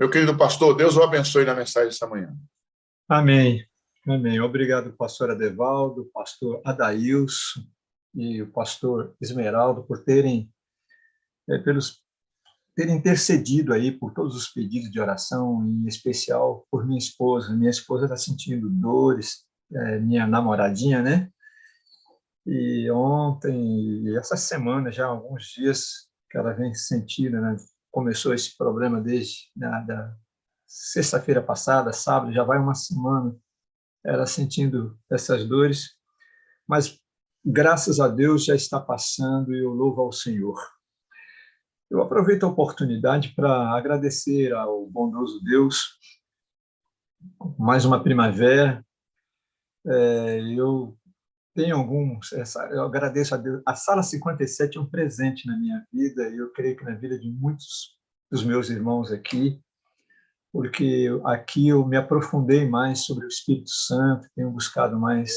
Meu querido pastor, Deus o abençoe na mensagem dessa manhã. Amém. Amém. Obrigado, pastor Adevaldo, pastor Adailson e o pastor Esmeraldo por terem intercedido aí por todos os pedidos de oração, em especial por minha esposa. Minha esposa está sentindo dores, minha namoradinha, né? E ontem, e essa semana, já há alguns dias que ela vem sentindo, né? Começou esse problema desde da sexta-feira passada, sábado, já vai uma semana, ela sentindo essas dores, mas graças a Deus já está passando e eu louvo ao Senhor. Eu aproveito a oportunidade para agradecer ao bondoso Deus, mais uma primavera. Eu tenho eu agradeço a Deus. A Sala 57 é um presente na minha vida e eu creio que na vida de muitos dos meus irmãos aqui, porque aqui eu me aprofundei mais sobre o Espírito Santo, tenho buscado mais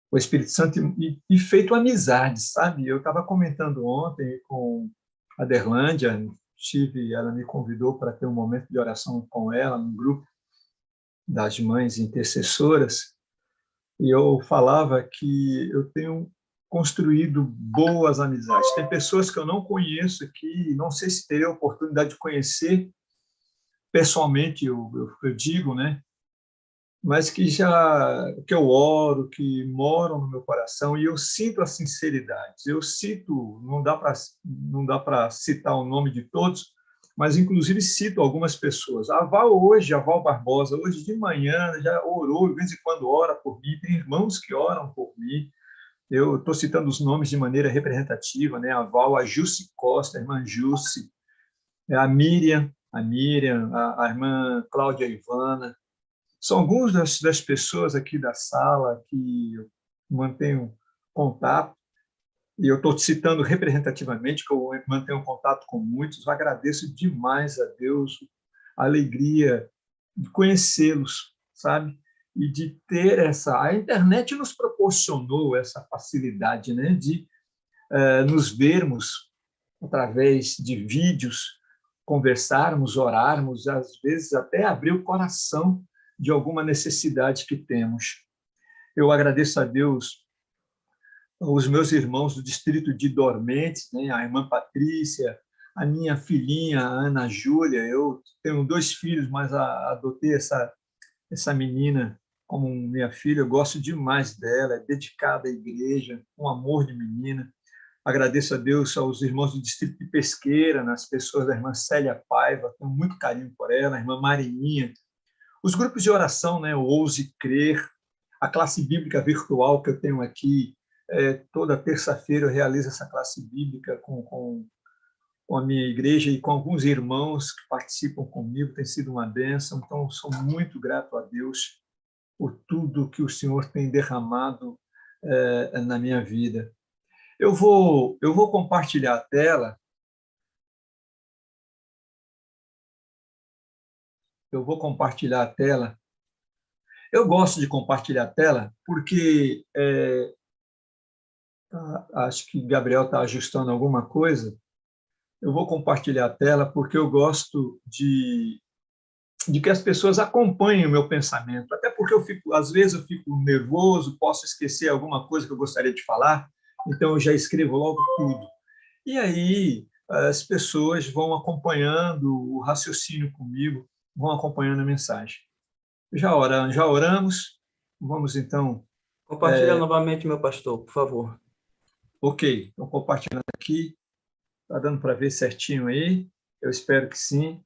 o Espírito Santo e feito amizade, sabe? Eu estava comentando ontem com a Derlândia, ela me convidou para ter um momento de oração com ela, no grupo das mães intercessoras, e eu falava que eu tenho construído boas amizades. Tem pessoas que eu não conheço aqui, não sei se terei a oportunidade de conhecer pessoalmente, eu digo, né? Mas que eu oro, que moram no meu coração, e eu sinto a sinceridade. Eu cito, não dá para citar o nome de todos, mas inclusive cito algumas pessoas. A Val Barbosa, hoje de manhã já orou, de vez em quando ora por mim, tem irmãos que oram por mim. Eu estou citando os nomes de maneira representativa, né? A Val, a Jussi Costa, a irmã Jussi, a Miriam, a irmã Cláudia Ivana. São algumas das pessoas aqui da sala que eu mantenho contato, e eu estou citando representativamente, que eu mantenho contato com muitos. Eu agradeço demais a Deus a alegria de conhecê-los, sabe? E de ter A internet nos proporcionou essa facilidade, né? De nos vermos através de vídeos, conversarmos, orarmos, às vezes até abrir o coração de alguma necessidade que temos. Eu agradeço a Deus os meus irmãos do distrito de Dormentes, né? A irmã Patrícia, a minha filhinha, a Ana Júlia. Eu tenho 2 filhos, mas adotei essa menina como minha filha. Eu gosto demais dela, é dedicada à igreja, um amor de menina. Agradeço a Deus aos irmãos do distrito de Pesqueira, nas pessoas da irmã Célia Paiva, tenho muito carinho por ela, a irmã Marininha. Os grupos de oração, né, o Ouse Crer, a classe bíblica virtual que eu tenho aqui, toda terça-feira eu realizo essa classe bíblica com a minha igreja e com alguns irmãos que participam comigo, tem sido uma bênção. Então, sou muito grato a Deus por tudo que o Senhor tem derramado na minha vida. Eu vou compartilhar a tela. Eu vou compartilhar a tela. Eu gosto de compartilhar a tela porque acho que Gabriel está ajustando alguma coisa. Eu vou compartilhar a tela porque eu gosto de que as pessoas acompanhem o meu pensamento. Até porque às vezes eu fico nervoso, posso esquecer alguma coisa que eu gostaria de falar, então eu já escrevo logo tudo. E aí as pessoas vão acompanhando o raciocínio comigo, vão acompanhando a mensagem. Já oramos, vamos então... Compartilha novamente, meu pastor, por favor. Ok, estou compartilhando aqui, está dando para ver certinho aí, eu espero que sim.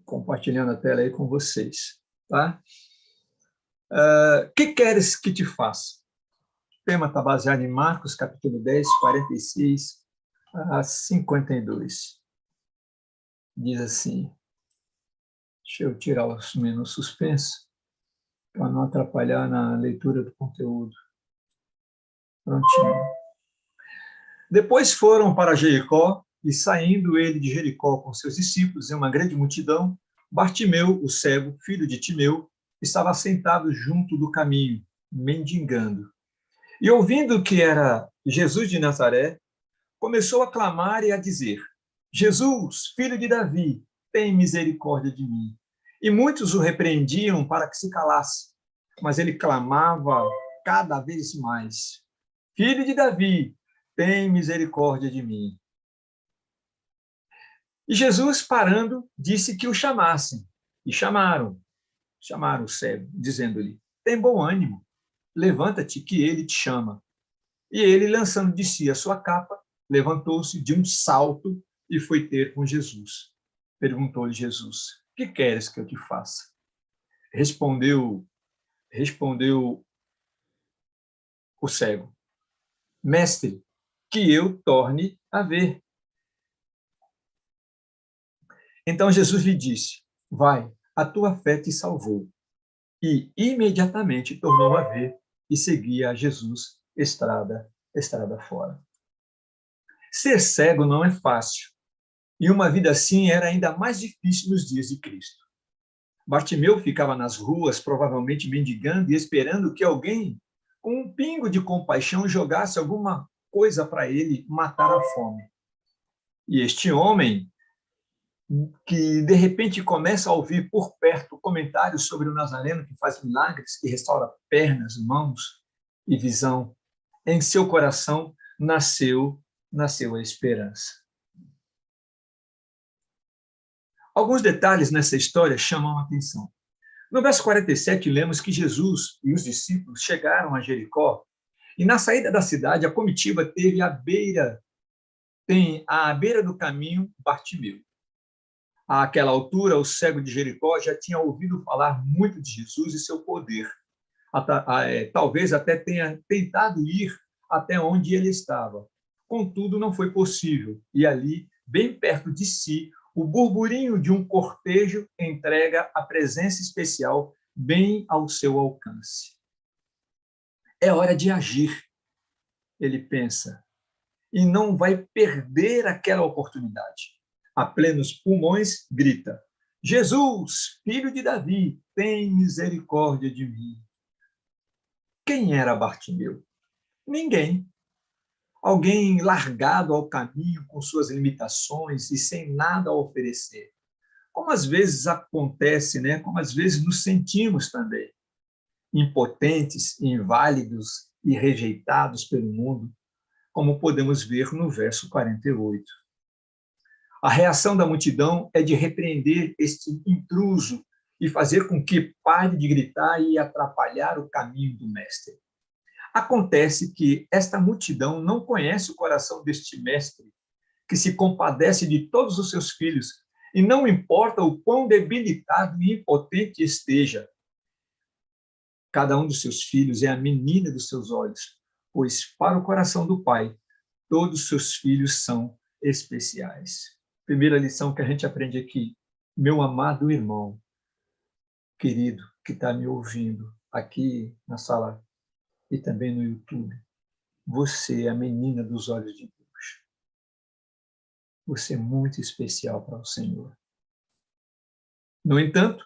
Compartilhando a tela aí com vocês, tá? Que queres que te faça? O tema está baseado em Marcos, capítulo 10, 46 a 52. Diz assim, deixa eu tirar os menos suspenso, para não atrapalhar na leitura do conteúdo. Prontinho. Depois foram para Jericó, e saindo ele de Jericó com seus discípulos e uma grande multidão, Bartimeu, o cego, filho de Timeu, estava sentado junto do caminho, mendigando. E ouvindo que era Jesus de Nazaré, começou a clamar e a dizer: Jesus, filho de Davi, tem misericórdia de mim. E muitos o repreendiam para que se calasse, mas ele clamava cada vez mais: Filho de Davi, tem misericórdia de mim. E Jesus, parando, disse que o chamassem. E chamaram o cego, dizendo-lhe: tem bom ânimo, levanta-te, que ele te chama. E ele, lançando de si a sua capa, levantou-se de um salto e foi ter com Jesus. Perguntou-lhe Jesus: que queres que eu te faça? Respondeu o cego: Mestre, que eu torne a ver. Então Jesus lhe disse: vai, a tua fé te salvou. E imediatamente tornou a ver e seguia a Jesus estrada fora. Ser cego não é fácil, e uma vida assim era ainda mais difícil nos dias de Cristo. Bartimeu ficava nas ruas, provavelmente mendigando e esperando que alguém, com um pingo de compaixão, jogasse alguma coisa para ele matar a fome. E este homem, que de repente começa a ouvir por perto comentários sobre o Nazareno que faz milagres, que restaura pernas, mãos e visão, em seu coração nasceu a esperança. Alguns detalhes nessa história chamam a atenção. No verso 47, lemos que Jesus e os discípulos chegaram a Jericó e, na saída da cidade, a comitiva teve à beira do caminho Bartimeu. Àquela altura, o cego de Jericó já tinha ouvido falar muito de Jesus e seu poder. Talvez até tenha tentado ir até onde ele estava. Contudo, não foi possível. E ali, bem perto de si, o burburinho de um cortejo entrega a presença especial bem ao seu alcance. É hora de agir, ele pensa, e não vai perder aquela oportunidade. A plenos pulmões, grita: Jesus, filho de Davi, tem misericórdia de mim. Quem era Bartimeu? Ninguém. Alguém largado ao caminho com suas limitações e sem nada a oferecer. Como às vezes acontece, né? Como às vezes nos sentimos também. Impotentes, inválidos e rejeitados pelo mundo, como podemos ver no verso 48. A reação da multidão é de repreender este intruso e fazer com que pare de gritar e atrapalhar o caminho do mestre. Acontece que esta multidão não conhece o coração deste mestre, que se compadece de todos os seus filhos, e não importa o quão debilitado e impotente esteja. Cada um dos seus filhos é a menina dos seus olhos, pois para o coração do Pai, todos os seus filhos são especiais. Primeira lição que a gente aprende aqui: meu amado irmão, querido, que está me ouvindo aqui na sala e também no YouTube, você é a menina dos olhos de Deus. Você é muito especial para o Senhor. No entanto,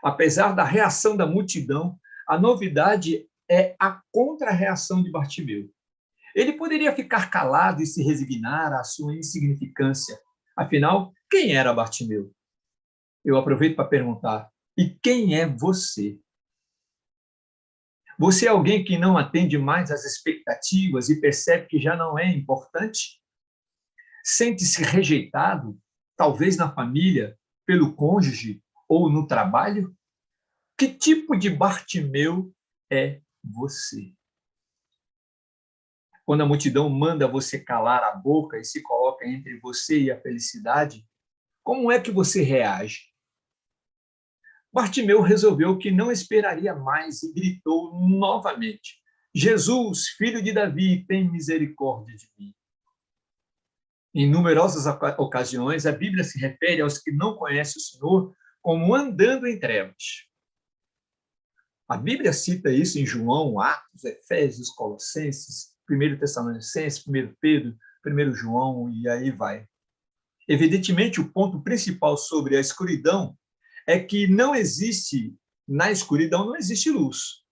apesar da reação da multidão, a novidade é a contra-reação de Bartimeu. Ele poderia ficar calado e se resignar à sua insignificância. Afinal, quem era Bartimeu? Eu aproveito para perguntar: e quem é você? Você é alguém que não atende mais às expectativas e percebe que já não é importante? Sente-se rejeitado, talvez na família, pelo cônjuge ou no trabalho? Que tipo de Bartimeu é você? Quando a multidão manda você calar a boca e se coloca entre você e a felicidade, como é que você reage? Bartimeu resolveu que não esperaria mais e gritou novamente: Jesus, filho de Davi, tem misericórdia de mim. Em numerosas ocasiões, a Bíblia se refere aos que não conhecem o Senhor como andando em trevas. A Bíblia cita isso em João, Atos, Efésios, Colossenses, 1 Tessalonicenses, 1 Pedro, 1 João, e aí vai. Evidentemente, o ponto principal sobre a escuridão é que na escuridão não existe luz.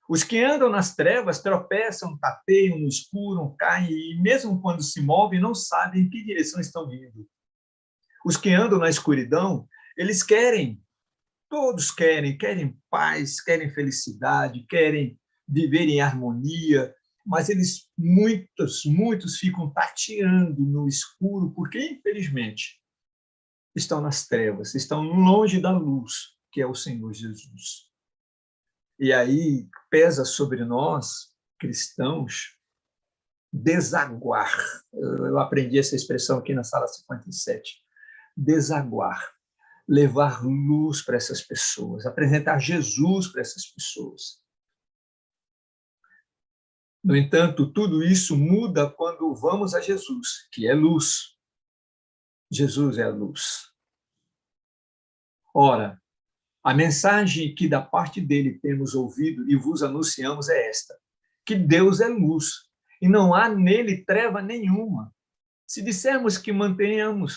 Os que andam nas trevas tropeçam, tateiam no escuro, caem e, mesmo quando se movem, não sabem em que direção estão indo. Os que andam na escuridão, eles querem, todos querem paz, querem felicidade, querem viver em harmonia, mas muitos ficam tateando no escuro, porque, infelizmente, estão nas trevas, estão longe da luz, que é o Senhor Jesus. E aí pesa sobre nós, cristãos, desaguar. Eu aprendi essa expressão aqui na sala 57. Desaguar. Levar luz para essas pessoas, apresentar Jesus para essas pessoas. No entanto, tudo isso muda quando vamos a Jesus, que é luz. Jesus é a luz. Ora, a mensagem que da parte dele temos ouvido e vos anunciamos é esta: que Deus é luz e não há nele treva nenhuma. Se dissermos que mantemos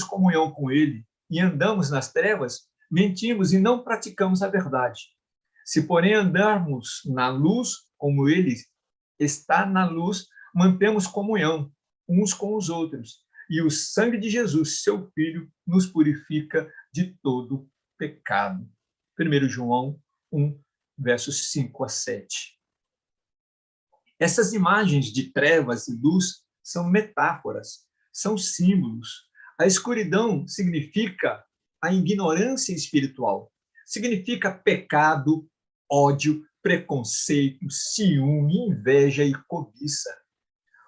comunhão com ele e andamos nas trevas, mentimos e não praticamos a verdade. Se, porém, andarmos na luz, como ele está na luz, mantemos comunhão uns com os outros. E o sangue de Jesus, seu Filho, nos purifica de todo pecado. 1 João 1, versos 5 a 7. Essas imagens de trevas e luz são metáforas, são símbolos. A escuridão significa a ignorância espiritual, significa pecado, ódio, preconceito, ciúme, inveja e cobiça.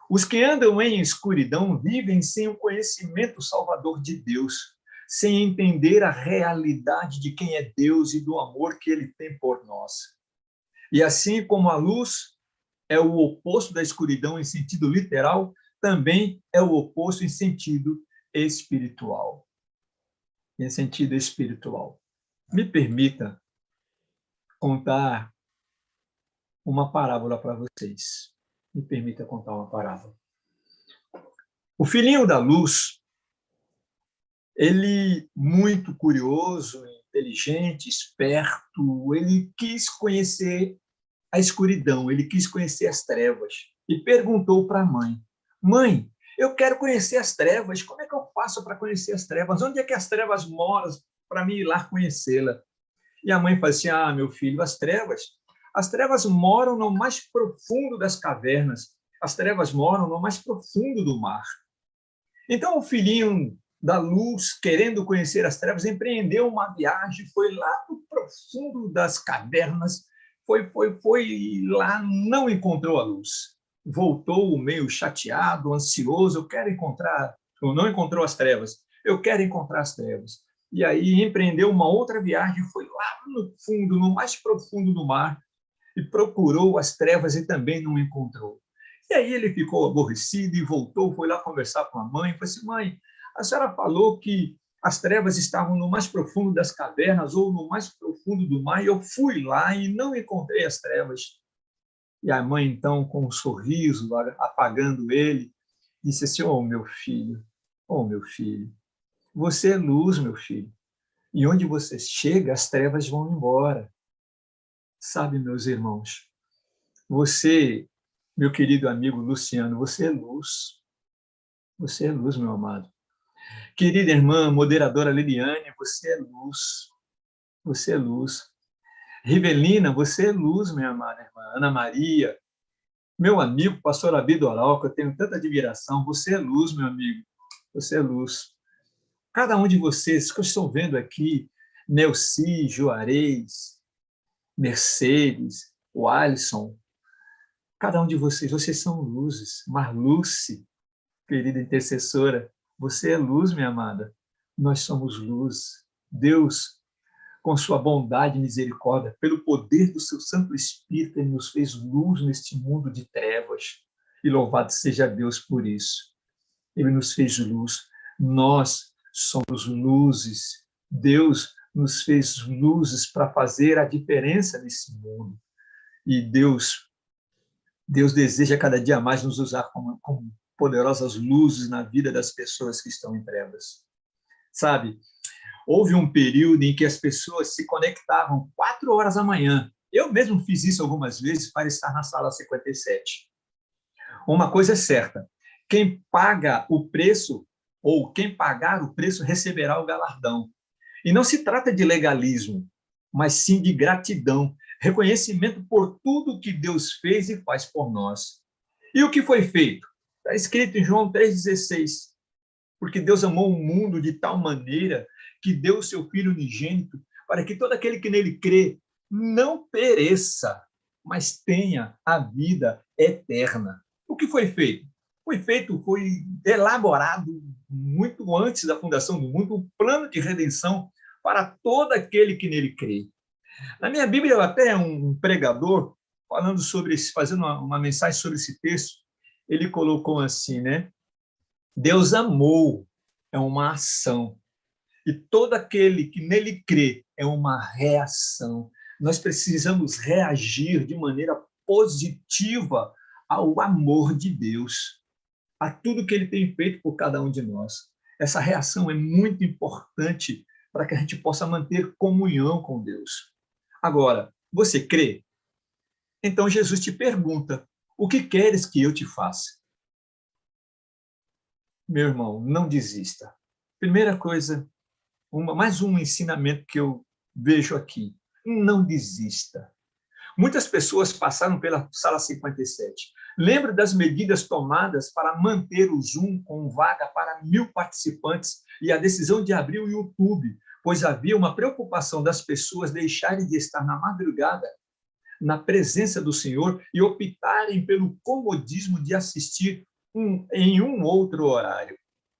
Os que andam em escuridão vivem sem o conhecimento salvador de Deus, sem entender a realidade de quem é Deus e do amor que ele tem por nós. E assim como a luz é o oposto da escuridão em sentido literal, também é o oposto em sentido espiritual. Em sentido espiritual. Me permita contar uma parábola para vocês. Me permita contar uma parábola. O filhinho da luz, ele, muito curioso, inteligente, esperto, ele quis conhecer a escuridão, ele quis conhecer as trevas e perguntou para a mãe: mãe, eu quero conhecer as trevas, como é que eu faço para conhecer as trevas? Onde é que as trevas moram para mim ir lá conhecê-la? E a mãe falou assim: meu filho, as trevas moram no mais profundo das cavernas, as trevas moram no mais profundo do mar. Então o filhinho da luz, querendo conhecer as trevas, empreendeu uma viagem, foi lá no profundo das cavernas, foi lá, não encontrou a luz. Voltou meio chateado, ansioso, não encontrou as trevas, eu quero encontrar as trevas. E aí empreendeu uma outra viagem, foi lá no fundo, no mais profundo do mar, e procurou as trevas e também não encontrou. E aí ele ficou aborrecido e voltou, foi lá conversar com a mãe, falou assim: mãe, a senhora falou que as trevas estavam no mais profundo das cavernas ou no mais profundo do mar, e eu fui lá e não encontrei as trevas. E a mãe, então, com um sorriso, apagando ele, disse assim: oh, meu filho, você é luz, meu filho, e onde você chega, as trevas vão embora. Sabe, meus irmãos, você, meu querido amigo Luciano, você é luz. Você é luz, meu amado. Querida irmã, moderadora Liliane, você é luz. Você é luz. Rivelina, você é luz, minha amada irmã. Ana Maria, meu amigo, pastor Abido Oral, que eu tenho tanta admiração, você é luz, meu amigo. Você é luz. Cada um de vocês que eu estou vendo aqui, Neuci, Juarez, Mercedes, o Alisson, cada um de vocês são luzes. Marluce, querida intercessora, você é luz, minha amada. Nós somos luz. Deus, com sua bondade e misericórdia, pelo poder do seu Santo Espírito, ele nos fez luz neste mundo de trevas. E louvado seja Deus por isso. Ele nos fez luz. Nós somos luzes. Deus nos fez luzes para fazer a diferença nesse mundo. E Deus deseja cada dia mais nos usar como poderosas luzes na vida das pessoas que estão em trevas. Sabe, houve um período em que as pessoas se conectavam 4 horas da manhã Eu mesmo fiz isso algumas vezes para estar na sala 57. Uma coisa é certa, quem paga o preço, ou quem pagar o preço, receberá o galardão. E não se trata de legalismo, mas sim de gratidão, reconhecimento por tudo que Deus fez e faz por nós. E o que foi feito? Está escrito em João 3,16. Porque Deus amou o mundo de tal maneira que deu o seu Filho unigênito para que todo aquele que nele crê não pereça, mas tenha a vida eterna. O que foi feito? Foi elaborado muito antes da fundação do mundo um plano de redenção para todo aquele que nele crê. Na minha Bíblia, até um pregador, falando sobre isso, fazendo uma mensagem sobre esse texto, ele colocou assim, né? Deus amou é uma ação, e todo aquele que nele crê é uma reação. Nós precisamos reagir de maneira positiva ao amor de Deus, a tudo que ele tem feito por cada um de nós. Essa reação é muito importante para que a gente possa manter comunhão com Deus. Agora, você crê? Então Jesus te pergunta: o que queres que eu te faça? Meu irmão, não desista. Primeira coisa, mais um ensinamento que eu vejo aqui: não desista. Muitas pessoas passaram pela sala 57. Lembro das medidas tomadas para manter o Zoom com vaga para 1.000 participantes e a decisão de abrir o YouTube, pois havia uma preocupação das pessoas deixarem de estar na madrugada na presença do Senhor e optarem pelo comodismo de assistir em um outro horário.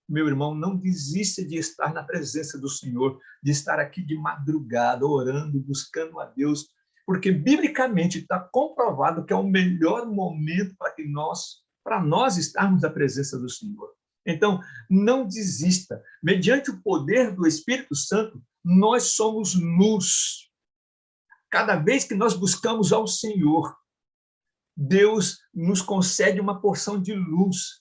Meu irmão, não desista de estar na presença do Senhor, de estar aqui de madrugada, orando, buscando a Deus, porque biblicamente está comprovado que é o melhor momento para nós estarmos na presença do Senhor. Então, não desista. Mediante o poder do Espírito Santo, nós somos luz. Cada vez que nós buscamos ao Senhor, Deus nos concede uma porção de luz.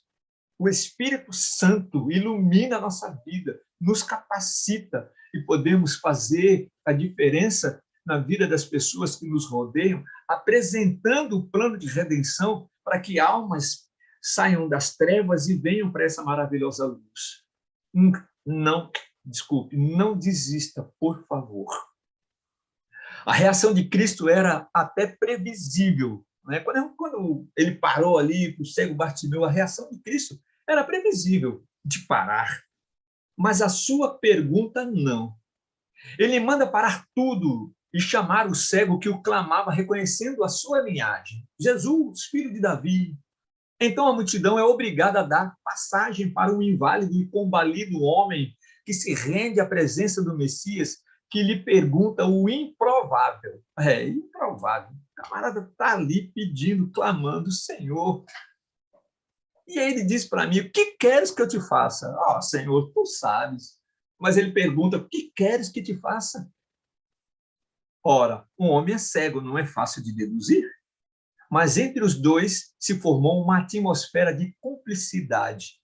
O Espírito Santo ilumina a nossa vida, nos capacita e podemos fazer a diferença na vida das pessoas que nos rodeiam, apresentando o plano de redenção para que almas saiam das trevas e venham para essa maravilhosa luz. Não desista, por favor. A reação de Cristo era até previsível. Né? Quando ele parou ali para o cego Bartimeu, a reação de Cristo era previsível de parar. Mas a sua pergunta, não. Ele manda parar tudo e chamar o cego que o clamava, reconhecendo a sua linhagem. Jesus, filho de Davi. Então a multidão é obrigada a dar passagem para o inválido e combalido homem que se rende à presença do Messias, que lhe pergunta o improvável. É improvável. O camarada está ali pedindo, clamando: Senhor. E aí ele diz para mim: o que queres que eu te faça? Senhor, tu sabes. Mas ele pergunta: o que queres que te faça? Ora, um homem é cego, não é fácil de deduzir. Mas entre os dois se formou uma atmosfera de cumplicidade,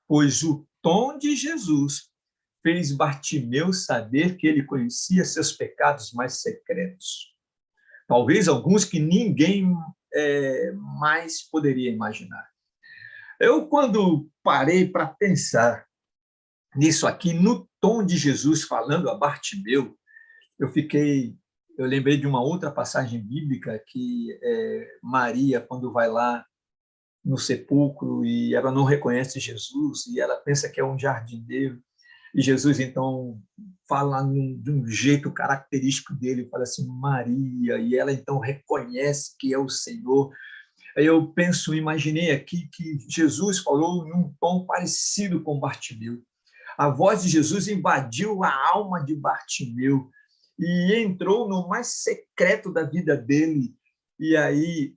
pois o tom de Jesus fez Bartimeu saber que ele conhecia seus pecados mais secretos. Talvez alguns que ninguém mais poderia imaginar. Eu, quando parei para pensar nisso aqui, no tom de Jesus falando a Bartimeu, eu lembrei de uma outra passagem bíblica que Maria, quando vai lá no sepulcro e ela não reconhece Jesus e ela pensa que é um jardineiro, e Jesus, então, fala de um jeito característico dele, fala assim, Maria, e ela, então, reconhece que é o Senhor. Aí eu imaginei aqui que Jesus falou num tom parecido com Bartimeu. A voz de Jesus invadiu a alma de Bartimeu e entrou no mais secreto da vida dele. E aí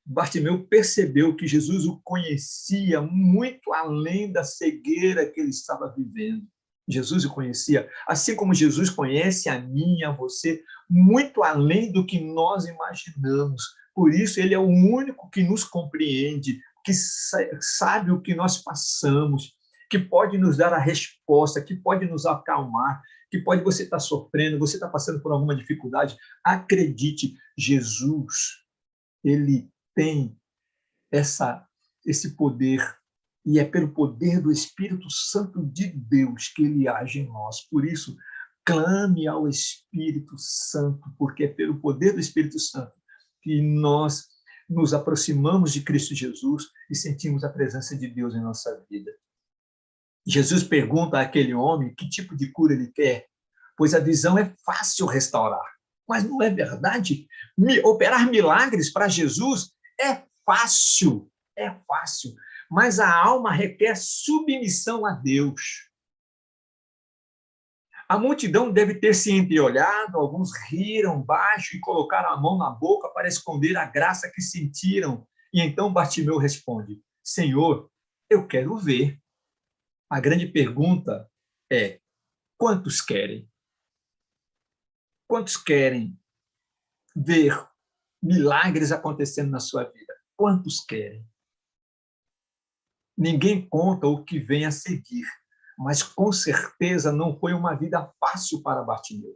Bartimeu percebeu que Jesus o conhecia muito além da cegueira que ele estava vivendo. Jesus o conhecia, assim como Jesus conhece a mim e a você, muito além do que nós imaginamos. Por isso, ele é o único que nos compreende, que sabe o que nós passamos, que pode nos dar a resposta, que pode nos acalmar, que pode você estar sofrendo, você está passando por alguma dificuldade, acredite, Jesus, ele tem esse poder, e é pelo poder do Espírito Santo de Deus que ele age em nós. Por isso, clame ao Espírito Santo, porque é pelo poder do Espírito Santo que nós nos aproximamos de Cristo Jesus e sentimos a presença de Deus em nossa vida. Jesus pergunta àquele homem que tipo de cura ele quer, pois a visão é fácil restaurar. Mas não é verdade? Operar milagres para Jesus é fácil, mas a alma requer submissão a Deus. A multidão deve ter se entreolhado, alguns riram baixo e colocaram a mão na boca para esconder a graça que sentiram. E então Bartimeu responde: Senhor, eu quero ver. A grande pergunta é: quantos querem? Quantos querem ver milagres acontecendo na sua vida? Quantos querem? Ninguém conta o que vem a seguir, mas com certeza não foi uma vida fácil para Bartimeu.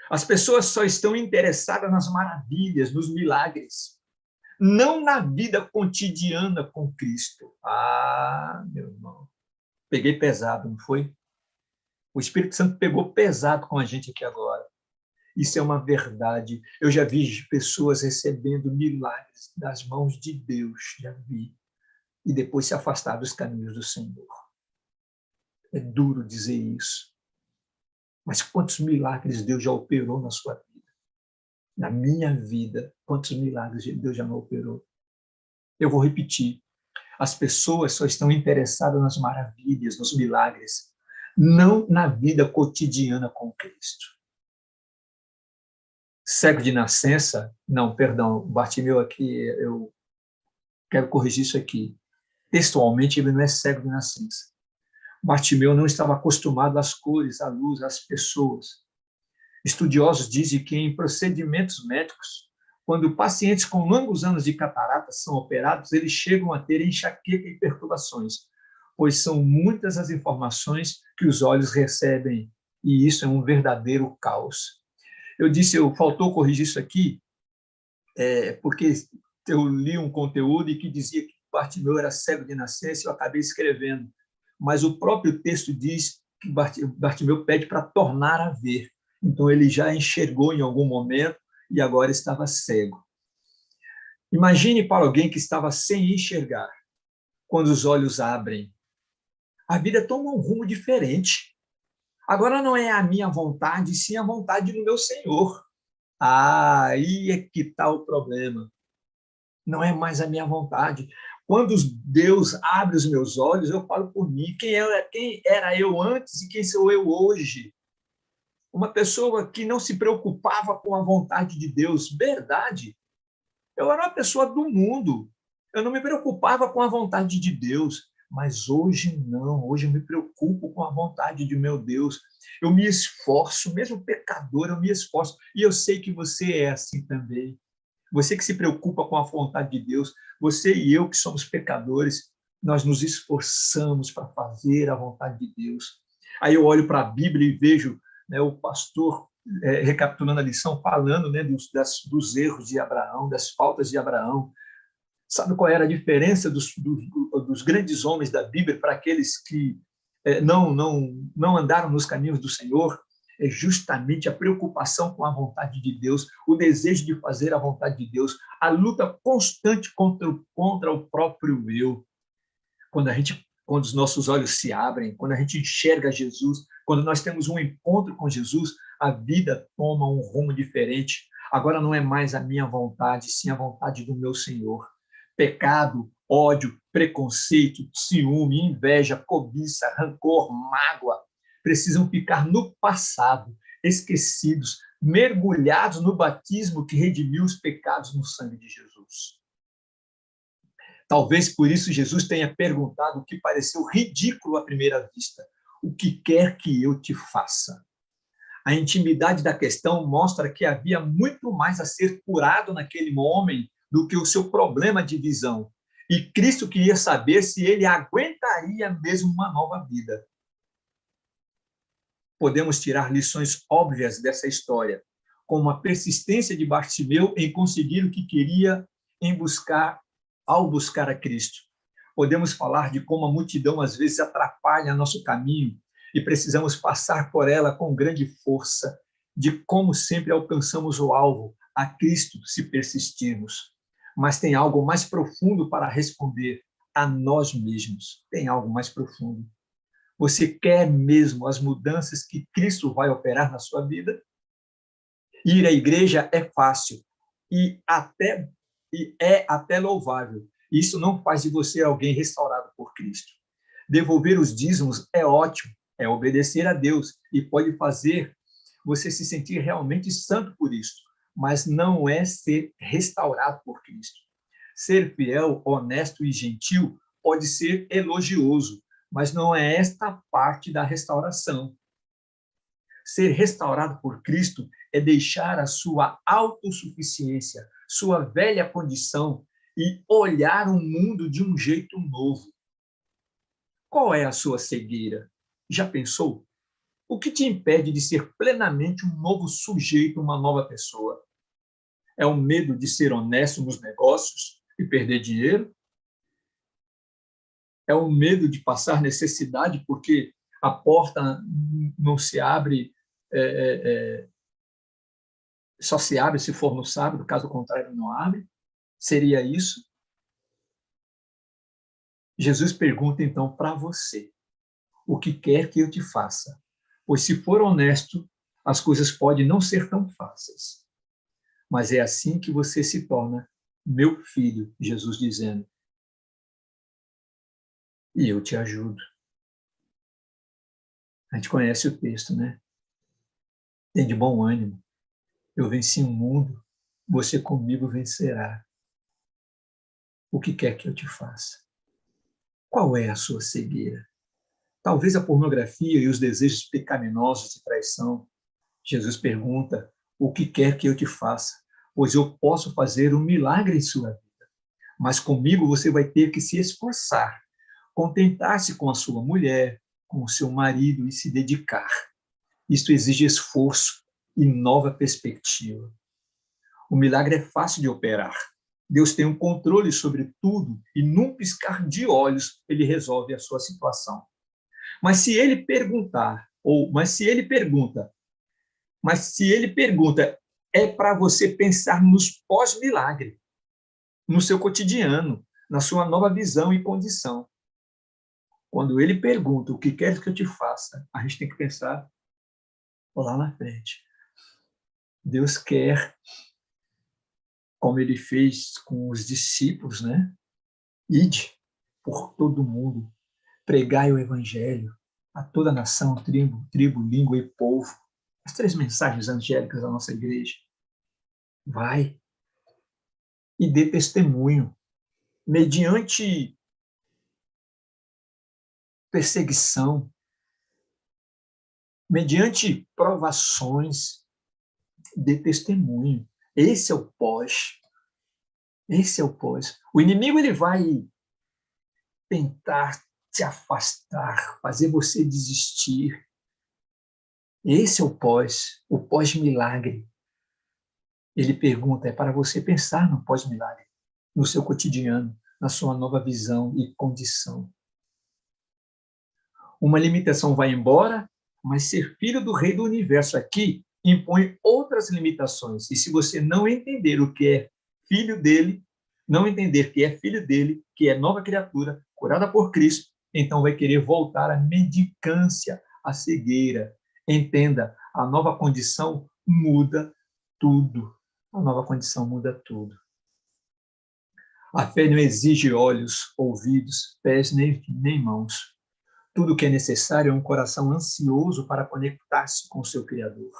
As pessoas só estão interessadas nas maravilhas, nos milagres, não na vida cotidiana com Cristo. Ah, meu irmão, peguei pesado, não foi? O Espírito Santo pegou pesado com a gente aqui agora. Isso é uma verdade. Eu já vi pessoas recebendo milagres das mãos de Deus, já vi, e depois se afastar dos caminhos do Senhor. É duro dizer isso. Mas quantos milagres Deus já operou na sua vida? Na minha vida, quantos milagres Deus já não operou? Eu vou repetir. As pessoas só estão interessadas nas maravilhas, nos milagres, não na vida cotidiana com Cristo. Cego de nascença, não, perdão, Bartimeu aqui, eu quero corrigir isso aqui. Textualmente, ele não é cego de nascença. Bartimeu não estava acostumado às cores, à luz, às pessoas. Estudiosos dizem que em procedimentos médicos, quando pacientes com longos anos de catarata são operados, eles chegam a ter enxaqueca e perturbações, pois são muitas as informações que os olhos recebem, e isso é um verdadeiro caos. Faltou corrigir isso aqui, porque eu li um conteúdo e que dizia que Bartimeu era cego de nascença, e eu acabei escrevendo. Mas o próprio texto diz que Bartimeu pede para tornar a ver. Então, ele já enxergou em algum momento e agora estava cego. Imagine para alguém que estava sem enxergar, quando os olhos abrem. A vida toma um rumo diferente. Agora não é a minha vontade, sim a vontade do meu Senhor. Aí é que está o problema. Não é mais a minha vontade. Quando Deus abre os meus olhos, eu falo por mim. Quem era eu antes e quem sou eu hoje? Uma pessoa que não se preocupava com a vontade de Deus. Verdade. Eu era uma pessoa do mundo. Eu não me preocupava com a vontade de Deus. Mas hoje não. Hoje eu me preocupo com a vontade de meu Deus. Eu me esforço, mesmo pecador, eu me esforço. E eu sei que você é assim também. Você que se preocupa com a vontade de Deus, você e eu que somos pecadores, nós nos esforçamos para fazer a vontade de Deus. Aí eu olho para a Bíblia e vejo, né, o pastor recapitulando a lição, falando, né, dos erros de Abraão, das faltas de Abraão. Sabe qual era a diferença dos grandes homens da Bíblia para aqueles que não andaram nos caminhos do Senhor? É justamente a preocupação com a vontade de Deus, o desejo de fazer a vontade de Deus, a luta constante contra o próprio eu. Quando os nossos olhos se abrem, quando a gente enxerga Jesus, quando nós temos um encontro com Jesus, a vida toma um rumo diferente. Agora não é mais a minha vontade, sim a vontade do meu Senhor. Pecado, ódio, preconceito, ciúme, inveja, cobiça, rancor, mágoa, precisam ficar no passado, esquecidos, mergulhados no batismo que redimiu os pecados no sangue de Jesus. Talvez por isso Jesus tenha perguntado o que pareceu ridículo à primeira vista: o que quer que eu te faça? A intimidade da questão mostra que havia muito mais a ser curado naquele homem do que o seu problema de visão. E Cristo queria saber se ele aguentaria mesmo uma nova vida. podemos tirar lições óbvias dessa história, como a persistência de Bartimeu em conseguir o que queria ao buscar a Cristo. Podemos falar de como a multidão às vezes atrapalha nosso caminho e precisamos passar por ela com grande força, de como sempre alcançamos o alvo, a Cristo, se persistirmos. Mas tem algo mais profundo para responder a nós mesmos. Tem algo mais profundo. Você quer mesmo as mudanças que Cristo vai operar na sua vida? Ir à igreja é fácil e é até louvável. Isso não faz de você alguém restaurado por Cristo. Devolver os dízimos é ótimo, é obedecer a Deus e pode fazer você se sentir realmente santo por isso, mas não é ser restaurado por Cristo. Ser fiel, honesto e gentil pode ser elogioso, mas não é esta parte da restauração. Ser restaurado por Cristo é deixar a sua autossuficiência, sua velha condição e olhar o mundo de um jeito novo. Qual é a sua cegueira? Já pensou? O que te impede de ser plenamente um novo sujeito, uma nova pessoa? É o medo de ser honesto nos negócios e perder dinheiro? É o medo de passar necessidade porque a porta não se abre, só se abre se for no sábado, caso contrário não abre? Seria isso? Jesus pergunta então para você, o que quer que eu te faça? Pois se for honesto, as coisas podem não ser tão fáceis. Mas é assim que você se torna meu filho, Jesus dizendo. E eu te ajudo. A gente conhece o texto, né? Tem de bom ânimo. Eu venci o mundo, você comigo vencerá. O que quer que eu te faça? Qual é a sua cegueira? Talvez a pornografia e os desejos pecaminosos de traição. Jesus pergunta, o que quer que eu te faça? Pois eu posso fazer um milagre em sua vida. Mas comigo você vai ter que se esforçar, contentar-se com a sua mulher, com o seu marido e se dedicar. Isto exige esforço e nova perspectiva. O milagre é fácil de operar. Deus tem um controle sobre tudo e num piscar de olhos ele resolve a sua situação. Mas se ele pergunta, é para você pensar nos pós-milagre, no seu cotidiano, na sua nova visão e condição. Quando ele pergunta o que quer que eu te faça, a gente tem que pensar lá na frente. Deus quer, como ele fez com os discípulos, né? Ide por todo mundo, pregai o evangelho a toda nação, tribo, língua e povo. As 3 mensagens angélicas da nossa igreja. Vai e dê testemunho mediante perseguição, mediante provações, dê testemunho. Esse é o pós. Esse é o pós. O inimigo ele vai tentar te afastar, fazer você desistir. Esse é o pós-milagre. Ele pergunta, é para você pensar no pós-milagre, no seu cotidiano, na sua nova visão e condição. Uma limitação vai embora, mas ser filho do Rei do Universo aqui impõe outras limitações. E se você não entender o que é filho dele, não entender que é filho dele, que é nova criatura, curada por Cristo, então vai querer voltar à mendicância, à cegueira. Entenda, a nova condição muda tudo. A nova condição muda tudo. A fé não exige olhos, ouvidos, pés nem mãos. Tudo o que é necessário é um coração ansioso para conectar-se com o seu Criador.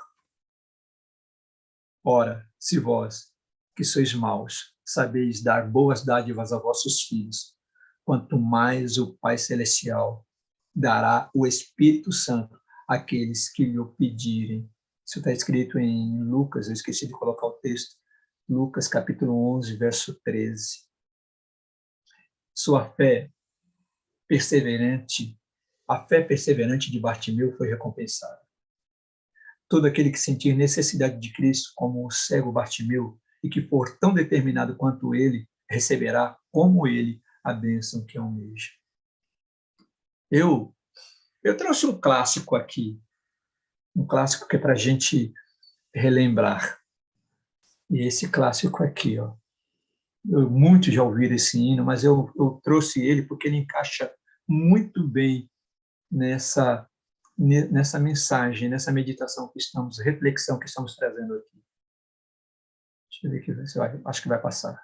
Ora, se vós, que sois maus, sabeis dar boas dádivas a vossos filhos, quanto mais o Pai Celestial dará o Espírito Santo àqueles que lhe o pedirem. Isso está escrito em Lucas, eu esqueci de colocar o texto, Lucas capítulo 11, verso 13. Sua fé perseverante, a fé perseverante de Bartimeu foi recompensada. todo aquele que sentir necessidade de Cristo, como o cego Bartimeu, e que for tão determinado quanto ele, receberá, como ele, a bênção que almeja. Eu trouxe um clássico aqui, um clássico que é para a gente relembrar. E esse clássico aqui, ó, muitos já ouviram esse hino, mas eu trouxe ele porque ele encaixa muito bem nessa mensagem, nessa meditação que estamos, reflexão que estamos trazendo aqui. Deixa eu ver aqui, acho que vai passar.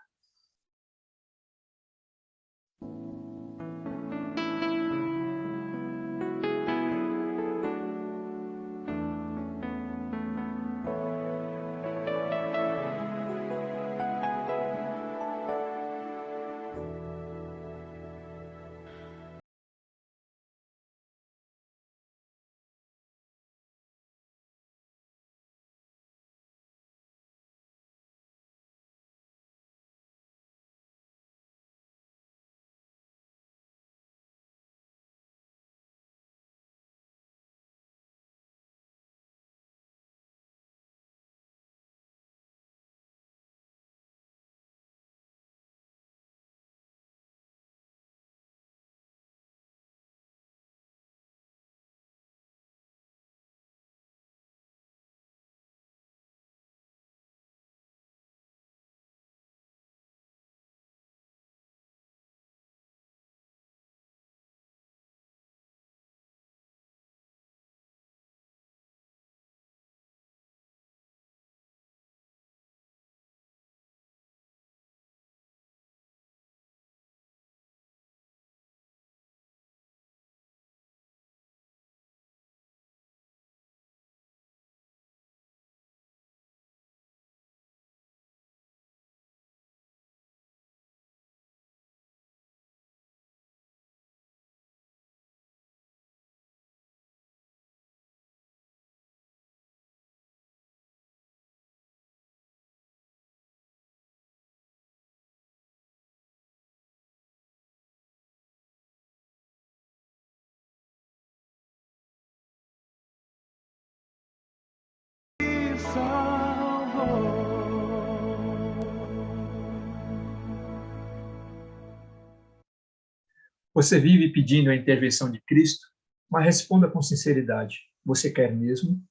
Você vive pedindo a intervenção de Cristo, mas responda com sinceridade. Você quer mesmo?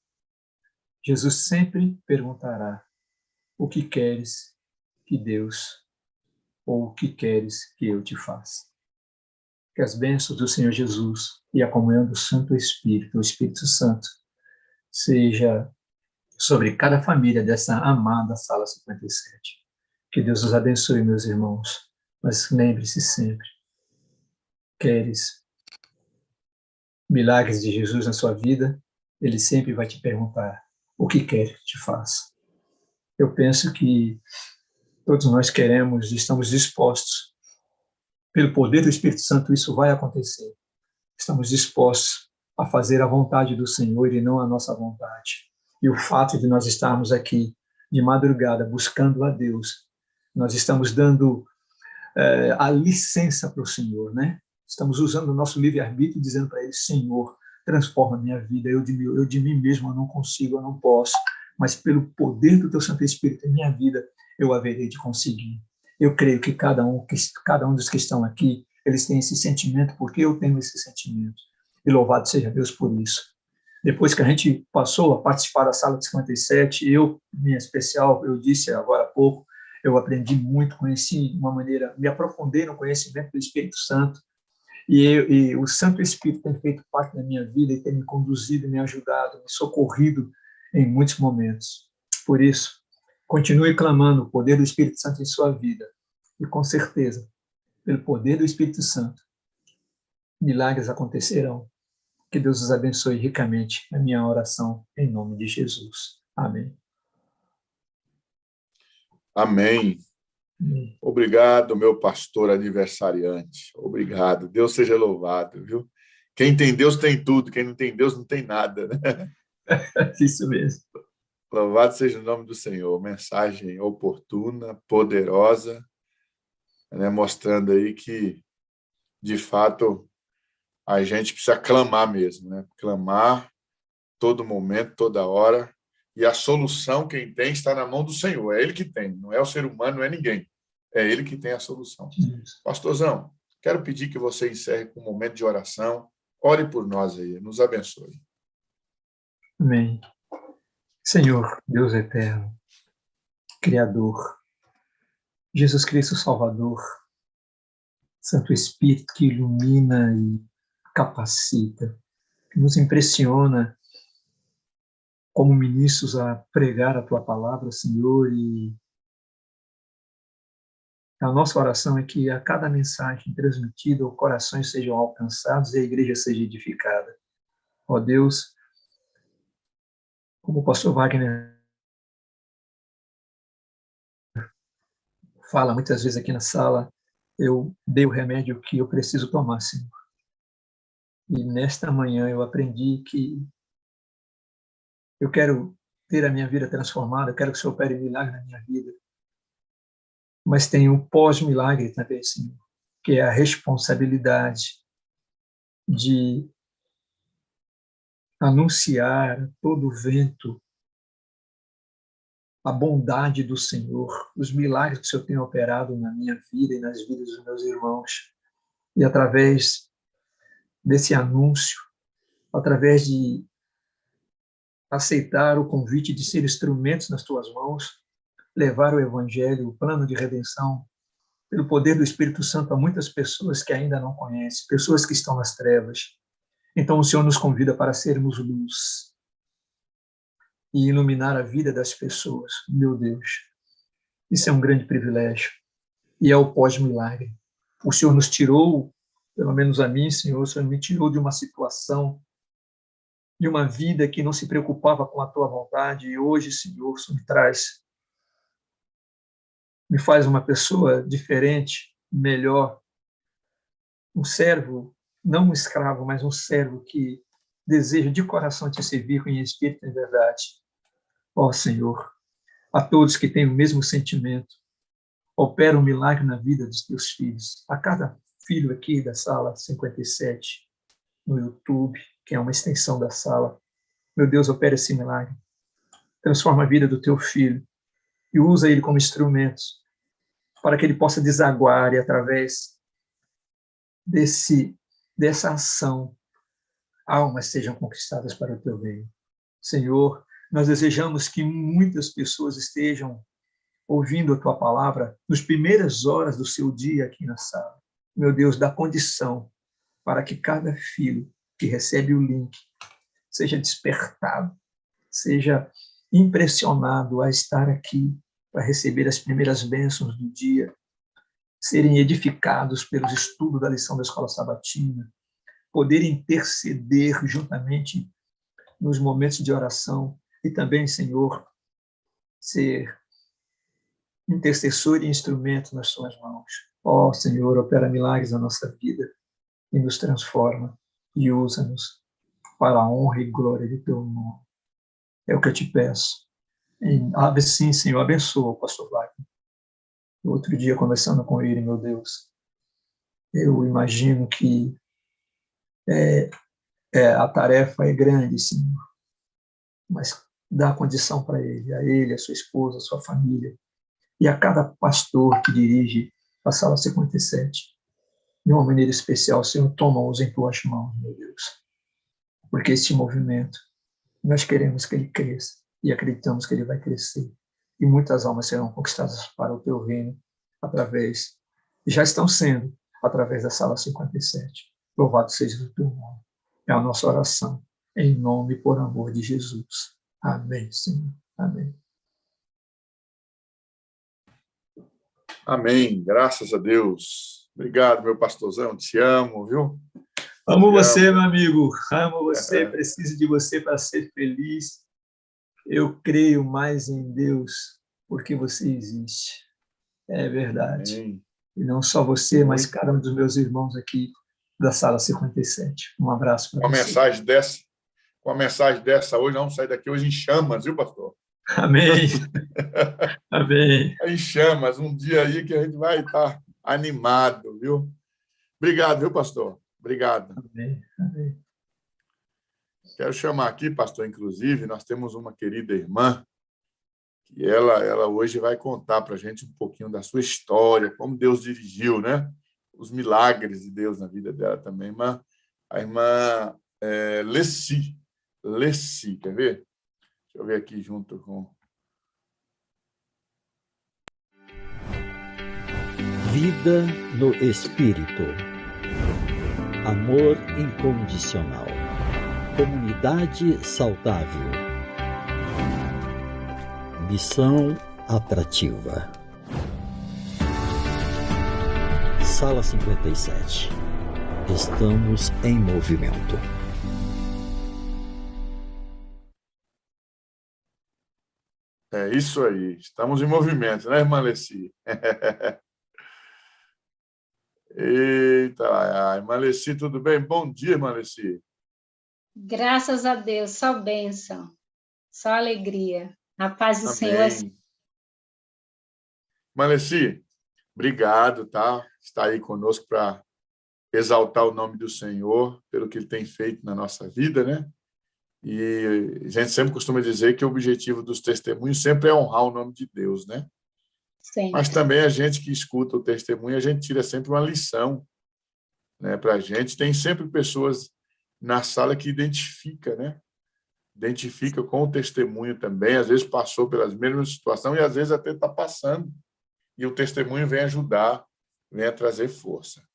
Jesus sempre perguntará: o que queres que Deus, ou o que queres que eu te faça? Que as bênçãos do Senhor Jesus e a comunhão do Santo Espírito, o Espírito Santo, seja sobre cada família dessa amada Sala 57. Que Deus os abençoe, meus irmãos. Mas lembre-se sempre, queres milagres de Jesus na sua vida, ele sempre vai te perguntar: o que quer que te faça? Eu penso que todos nós queremos e estamos dispostos. Pelo poder do Espírito Santo, isso vai acontecer. Estamos dispostos a fazer a vontade do Senhor e não a nossa vontade. E o fato de nós estarmos aqui de madrugada buscando a Deus, nós estamos dando a licença para o Senhor, né? Estamos usando o nosso livre-arbítrio, dizendo para Ele: Senhor, transforma a minha vida. Eu de mim mesmo eu não consigo, eu não posso, mas pelo poder do Teu Santo Espírito em minha vida, eu haverei de conseguir. Eu creio que cada um dos que estão aqui, eles têm esse sentimento, porque eu tenho esse sentimento. E louvado seja Deus por isso. Depois que a gente passou a participar da Sala 57, em especial, eu disse agora há pouco, eu aprendi muito, conheci de uma maneira, me aprofundei no conhecimento do Espírito Santo, e o Santo Espírito tem feito parte da minha vida e tem me conduzido, me ajudado, me socorrido em muitos momentos. Por isso, continue clamando o poder do Espírito Santo em sua vida, e com certeza, pelo poder do Espírito Santo, milagres acontecerão. Que Deus os abençoe ricamente na minha oração, em nome de Jesus. Amém. Amém. Obrigado, meu pastor aniversariante. Obrigado. Deus seja louvado, viu? Quem tem Deus tem tudo, quem não tem Deus não tem nada, né? Isso mesmo. Louvado seja o nome do Senhor. Mensagem oportuna, poderosa, né? Mostrando aí que, de fato, a gente precisa clamar mesmo, né? Clamar todo momento, toda hora. E a solução, quem tem, está na mão do Senhor. É Ele que tem, não é o ser humano, não é ninguém. É Ele que tem a solução. Pastorzão, quero pedir que você encerre com um momento de oração. Ore por nós aí, nos abençoe. Amém. Senhor, Deus eterno, Criador, Jesus Cristo Salvador, Santo Espírito que ilumina e capacita, que nos impressiona como ministros a pregar a Tua palavra, Senhor, e a nossa oração é que a cada mensagem transmitida, os corações sejam alcançados e a igreja seja edificada. Ó Deus, como o pastor Wagner fala muitas vezes aqui na sala, eu dei o remédio que eu preciso tomar, Senhor. E nesta manhã eu aprendi que eu quero ter a minha vida transformada, eu quero que o Senhor opere milagre na minha vida. Mas tem um pós-milagre também, Senhor, que é a responsabilidade de anunciar a todo vento a bondade do Senhor, os milagres que o Senhor tem operado na minha vida e nas vidas dos meus irmãos. E através desse anúncio, através de aceitar o convite de ser instrumentos nas tuas mãos, levar o Evangelho, o plano de redenção, pelo poder do Espírito Santo a muitas pessoas que ainda não conhecem, pessoas que estão nas trevas. Então o Senhor nos convida para sermos luz e iluminar a vida das pessoas. Meu Deus, isso é um grande privilégio e é o pós-milagre. O Senhor nos tirou, pelo menos a mim, Senhor, o Senhor me tirou de uma situação, de uma vida que não se preocupava com a Tua vontade, e hoje, Senhor, o Senhor me faz uma pessoa diferente, melhor, um servo, não um escravo, mas um servo que deseja de coração Te servir em espírito e em verdade. Ó Senhor, a todos que têm o mesmo sentimento, opera um milagre na vida dos Teus filhos. A cada filho aqui da sala 57, no YouTube, que é uma extensão da sala, meu Deus, opera esse milagre. Transforma a vida do Teu filho e usa ele como instrumento para que ele possa desaguar e através dessa ação, almas sejam conquistadas para o Teu reino. Senhor, nós desejamos que muitas pessoas estejam ouvindo a Tua palavra nas primeiras horas do seu dia aqui na sala. Meu Deus, dá condição para que cada filho que recebe o link seja despertado, seja impressionado a estar aqui para receber as primeiras bênçãos do dia, serem edificados pelos estudos da lição da escola sabatina, poderem interceder juntamente nos momentos de oração e também, Senhor, ser intercessor e instrumento nas Suas mãos. Ó Senhor, opera milagres na nossa vida e nos transforma e usa-nos para a honra e glória de Teu nome. É o que eu te peço. Sim, Senhor, abençoa o pastor Wagner. Outro dia, conversando com ele, meu Deus, eu imagino que a tarefa é grande, Senhor, mas dá condição para ele, a sua esposa, a sua família, e a cada pastor que dirige a sala 57. De uma maneira especial, Senhor, toma-os em Tuas mãos, meu Deus, porque este movimento, nós queremos que ele cresça e acreditamos que ele vai crescer. E muitas almas serão conquistadas para o Teu reino através, e já estão sendo, através da sala 57. Louvado seja o Teu nome. É a nossa oração, em nome e por amor de Jesus. Amém, Senhor. Amém. Amém. Graças a Deus. Obrigado, meu pastorzão. Te amo, viu? Amo você, meu amigo. Amo você. Preciso de você para ser feliz. Eu creio mais em Deus porque você existe. É verdade. Amém. E não só você, mas cada um dos meus irmãos aqui da sala 57. Um abraço para você. Com a mensagem dessa hoje, vamos sair daqui hoje em chamas, viu, pastor? Amém. Amém. Em chamas, um dia aí que a gente vai estar animado, viu? Obrigado, viu, pastor? Obrigado. Amém. Amém. Quero chamar aqui, pastor, inclusive, nós temos uma querida irmã, que ela hoje vai contar para a gente um pouquinho da sua história, como Deus dirigiu, né? Os milagres de Deus na vida dela também. A irmã Leci, quer ver? Deixa eu ver aqui junto com... Vida no Espírito. Amor incondicional. Comunidade saudável. Missão atrativa. Sala 57. Estamos em movimento. É isso aí, estamos em movimento, né, irmã Leci? Eita, irmã Leci, tudo bem? Bom dia, irmã Leci. Graças a Deus, só bênção, só alegria. A paz do Senhor. Amém. Irmã Leci, obrigado, tá? Está aí conosco para exaltar o nome do Senhor pelo que Ele tem feito na nossa vida, né? E a gente sempre costuma dizer que o objetivo dos testemunhos sempre é honrar o nome de Deus, né? Sempre. Mas também a gente que escuta o testemunho, a gente tira sempre uma lição, né, para a gente. Tem sempre pessoas na sala que identifica, né? Identifica com o testemunho também, às vezes passou pelas mesmas situações e às vezes até está passando. E o testemunho vem ajudar, vem a trazer força.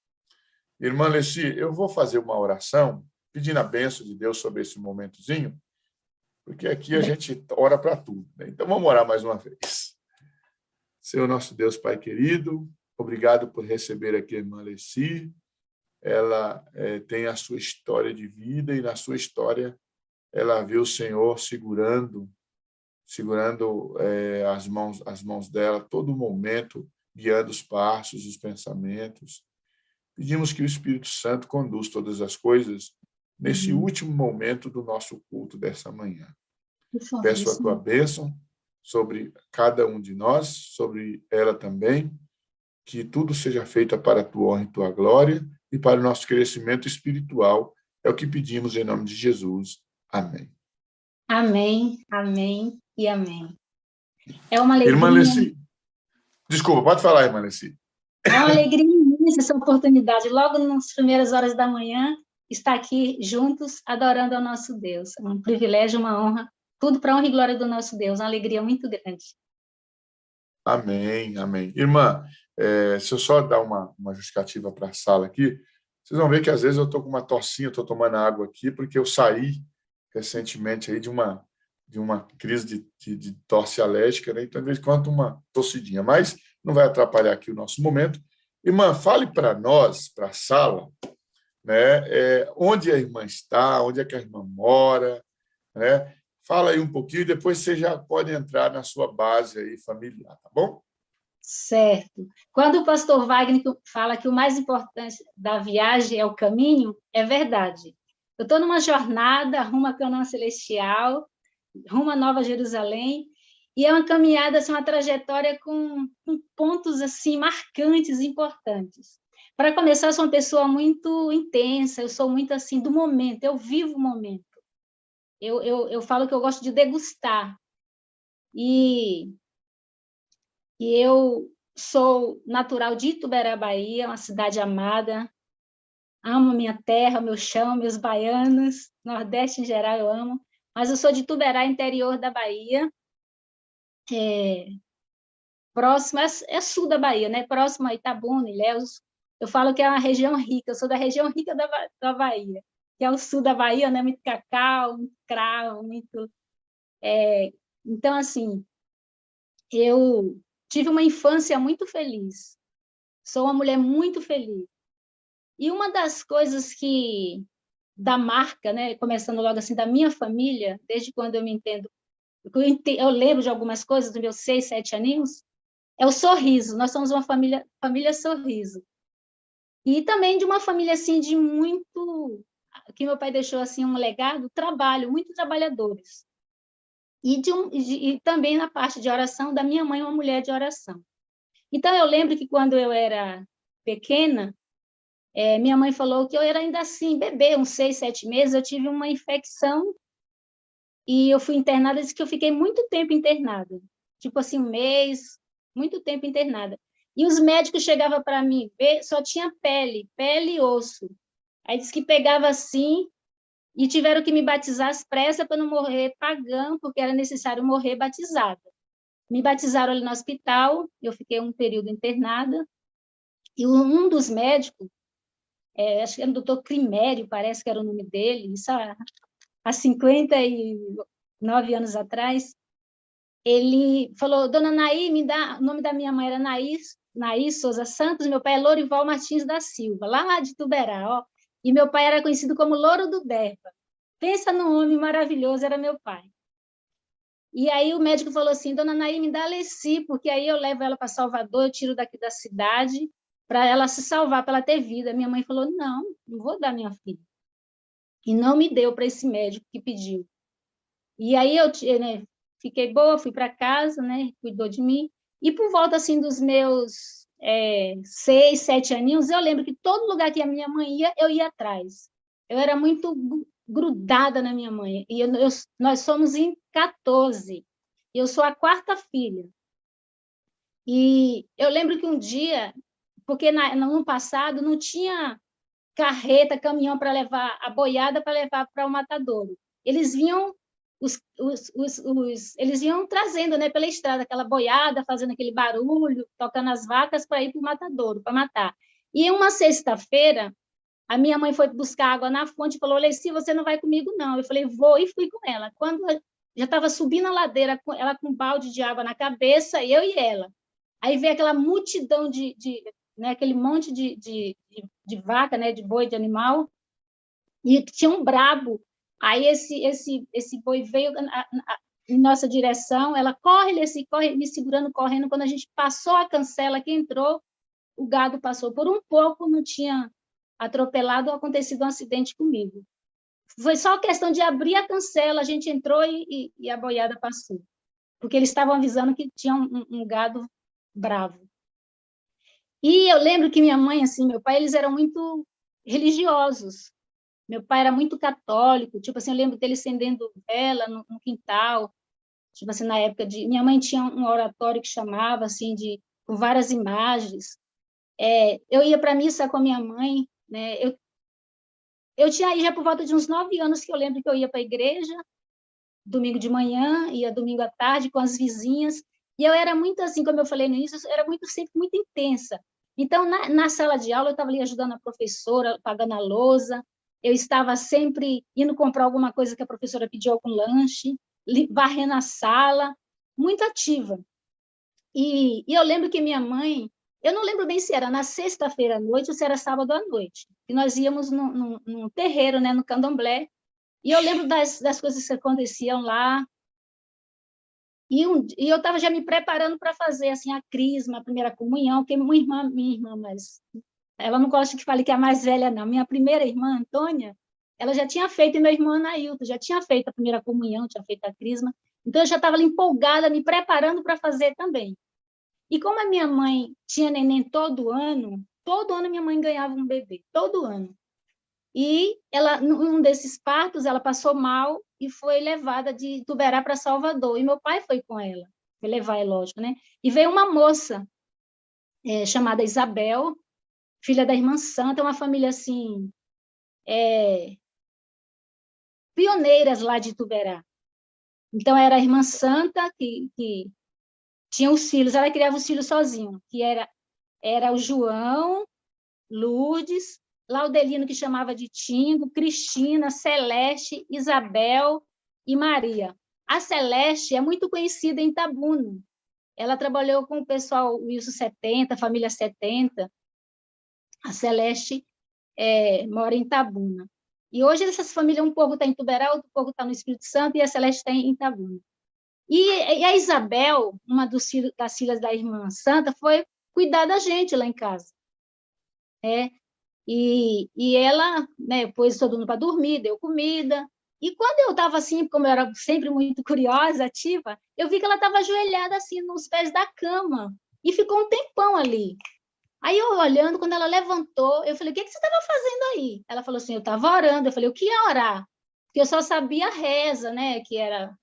Irmã Leci, eu vou fazer uma oração pedindo a bênção de Deus sobre esse momentozinho, porque aqui a gente ora para tudo, né? Então vamos orar mais uma vez. Senhor nosso Deus, Pai querido, obrigado por receber aqui a irmã Leci. Ela tem a sua história de vida e na sua história ela viu o Senhor segurando as mãos dela todo momento, guiando os passos, os pensamentos. Pedimos que o Espírito Santo conduza todas as coisas nesse último momento do nosso culto dessa manhã. Peço a tua bênção sobre cada um de nós, sobre ela também, que tudo seja feito para a tua honra e tua glória e para o nosso crescimento espiritual. É o que pedimos em nome de Jesus. Amém. Amém, amém e amém. É uma alegria. Irmã Leci, desculpa, pode falar, irmã Leci. É uma alegria imensa essa oportunidade, logo nas primeiras horas da manhã, estar aqui juntos, adorando ao nosso Deus. É um privilégio, uma honra, tudo para a honra e glória do nosso Deus, uma alegria muito grande. Amém, amém. Irmã, se eu só dar uma justificativa para a sala aqui, vocês vão ver que às vezes eu estou com uma tossinha, estou tomando água aqui, porque eu saí recentemente aí de uma crise de tosse alérgica, né? Então, de vez em quando, uma tossidinha, mas não vai atrapalhar aqui o nosso momento. Irmã, fale para nós, para a sala, né, onde a irmã está, onde é que a irmã mora, né? Fala aí um pouquinho e depois você já pode entrar na sua base aí familiar, tá bom? Certo. Quando o pastor Wagner fala que o mais importante da viagem é o caminho, é verdade. Eu estou numa jornada rumo a Canaã Celestial, rumo a Nova Jerusalém, e é uma caminhada, assim, uma trajetória com pontos assim marcantes, importantes. Para começar, eu sou uma pessoa muito intensa, eu sou muito assim do momento, eu vivo o momento. Eu falo que eu gosto de degustar. E eu sou natural de Ituberá, Bahia, uma cidade amada. Amo minha terra, meu chão, meus baianos, Nordeste em geral eu amo. Mas eu sou de Ituberá, interior da Bahia, próximo, é sul da Bahia, né? Próximo a Itabuna, Ilhéus. Eu falo que é uma região rica, eu sou da região rica da Bahia, que é o sul da Bahia, né? Muito cacau, muito cravo, muito... Então, assim, eu tive uma infância muito feliz, sou uma mulher muito feliz. E uma das coisas que da marca, né, começando logo assim, da minha família, desde quando eu me entendo, eu lembro de algumas coisas dos meus 6, 7 aninhos, é o sorriso. Nós somos uma família sorriso. E também de uma família assim de muito, que meu pai deixou assim um legado, trabalho, muito trabalhadores. E também na parte de oração da minha mãe, uma mulher de oração. Então eu lembro que quando eu era pequena, minha mãe falou que eu era ainda assim, bebê, uns 6, 7 meses, eu tive uma infecção e eu fui internada, disse que eu fiquei muito tempo internada, tipo assim, 1 mês, muito tempo internada. E os médicos chegavam para mim ver, só tinha pele e osso. Aí disse que pegava assim e tiveram que me batizar às pressas para não morrer pagã, porque era necessário morrer batizada. Me batizaram ali no hospital, eu fiquei um período internada, e um dos médicos, acho que era o doutor Crimério, parece que era o nome dele, isso há 59 anos atrás, ele falou, dona Naí, me dá, o nome da minha mãe era Naí Souza Santos, meu pai é Lorival Martins da Silva, lá de Tuberá, ó, e meu pai era conhecido como Louro do Derba. Pensa num homem maravilhoso, era meu pai. E aí o médico falou assim, dona Naí, me dá a Leci, porque aí eu levo ela para Salvador, eu tiro daqui da cidade, para ela se salvar, para ela ter vida. Minha mãe falou, não vou dar minha filha. E não me deu para esse médico que pediu. E aí eu, né, fiquei boa, fui para casa, né, cuidou de mim. E por volta assim dos meus 6, 7 aninhos, eu lembro que todo lugar que a minha mãe ia, eu ia atrás. Eu era muito grudada na minha mãe. E nós somos em 14. Eu sou a 4ª filha. E eu lembro que um dia, porque no passado não tinha carreta, caminhão para levar a boiada para levar para o matadouro. Eles vinham eles iam trazendo, né, pela estrada aquela boiada, fazendo aquele barulho, tocando as vacas para ir para o matadouro, para matar. E uma sexta-feira, a minha mãe foi buscar água na fonte e falou, Leci, você não vai comigo, não. Eu falei, vou, e fui com ela. Quando já estava subindo a ladeira, ela com um balde de água na cabeça, eu e ela. Aí veio aquela multidão né, aquele monte de vaca, né, de boi, de animal, e tinha um brabo. Aí esse boi veio em nossa direção, ela corre, Leci, corre, me segurando, correndo. Quando a gente passou a cancela que entrou, o gado passou. Por um pouco não tinha atropelado ou acontecido um acidente comigo. Foi só questão de abrir a cancela, a gente entrou e a boiada passou. Porque eles estavam avisando que tinha um gado bravo. E eu lembro que minha mãe, assim, meu pai, eles eram muito religiosos. Meu pai era muito católico, tipo assim, eu lembro dele acendendo vela no quintal, tipo assim, na época de... Minha mãe tinha um oratório que chamava, assim, com várias imagens. Eu ia para a missa com a minha mãe, né? Eu tinha aí já por volta de uns 9 anos que eu lembro que eu ia para a igreja, domingo de manhã, ia domingo à tarde com as vizinhas, e eu era muito assim, como eu falei no início, eu era sempre muito intensa. Então, na sala de aula, eu estava ali ajudando a professora, pagando a lousa, eu estava sempre indo comprar alguma coisa que a professora pediu, algum lanche, varrendo a sala, muito ativa. E eu lembro que minha mãe, eu não lembro bem se era na sexta-feira à noite ou se era sábado à noite, e nós íamos num terreiro, né, no candomblé, e eu lembro das coisas que aconteciam lá, e eu estava já me preparando para fazer assim, a crisma, a primeira comunhão, porque minha irmã, mas ela não gosta que fale que é a mais velha, não. Minha primeira irmã, Antônia, ela já tinha feito, e meu irmão Anailton já tinha feito a primeira comunhão, tinha feito a crisma, então eu já estava empolgada, me preparando para fazer também. E como a minha mãe tinha neném todo ano minha mãe ganhava um bebê, todo ano. E ela, num desses partos, ela passou mal e foi levada de Tuberá para Salvador. E meu pai foi com ela, foi levar, é lógico, né? E veio uma moça chamada Isabel, filha da Irmã Santa, uma família assim, pioneiras lá de Tuberá. Então, era a Irmã Santa que tinha os filhos, ela criava os filhos sozinha, que era o João, Lourdes, Laudelino, que chamava de Tingo, Cristina, Celeste, Isabel e Maria. A Celeste é muito conhecida em Itabuna. Ela trabalhou com o pessoal Wilson 70, Família 70. A Celeste mora em Itabuna. E hoje essas famílias, um pouco está em Tuberá, outro pouco está no Espírito Santo, e a Celeste está em Itabuna. E a Isabel, uma das filhas da Irmã Santa, foi cuidar da gente lá em casa. E ela, né, pôs todo mundo para dormir, deu comida. E quando eu estava assim, como eu era sempre muito curiosa, ativa, eu vi que ela estava ajoelhada assim nos pés da cama e ficou um tempão ali. Aí eu olhando, quando ela levantou, eu falei, o que você estava fazendo aí? Ela falou assim, eu estava orando. Eu falei, o que é orar? Porque eu só sabia a reza, né? Que era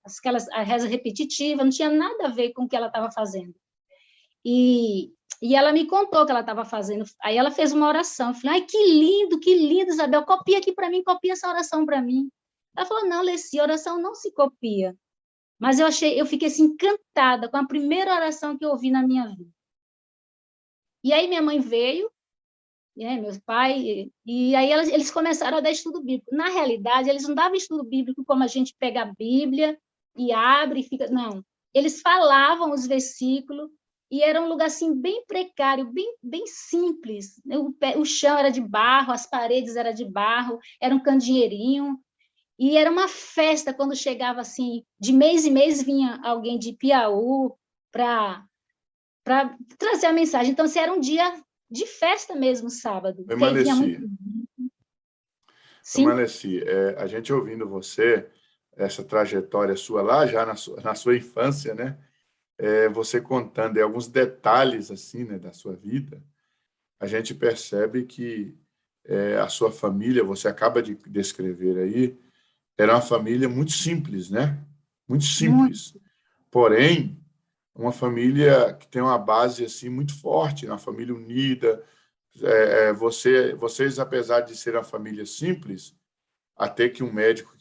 a reza repetitiva, não tinha nada a ver com o que ela estava fazendo. E ela me contou o que ela estava fazendo. Aí ela fez uma oração. Eu falei, ai, que lindo, Isabel. Copia aqui para mim, copia essa oração para mim. Ela falou, não, Leci, oração não se copia. Mas eu fiquei assim, encantada com a primeira oração que eu ouvi na minha vida. E aí minha mãe veio, né, meus pais, e aí eles começaram a dar estudo bíblico. Na realidade, eles não davam estudo bíblico como a gente pega a Bíblia e abre e fica... Não, eles falavam os versículos, e era um lugar assim, bem precário, bem simples. O chão era de barro, as paredes eram de barro, era um candeeirinho, e era uma festa quando chegava assim, de mês em mês vinha alguém de Piauí para trazer a mensagem. Então, assim, era um dia de festa mesmo, sábado. Permaneci. A gente ouvindo você, essa trajetória sua lá, já na sua infância, né? Você contando alguns detalhes assim, né, da sua vida, a gente percebe que a sua família, você acaba de descrever aí, era uma família muito simples, né? Muito simples. Porém, uma família que tem uma base assim muito forte, uma família unida. Vocês, apesar de ser uma família simples, até que um médico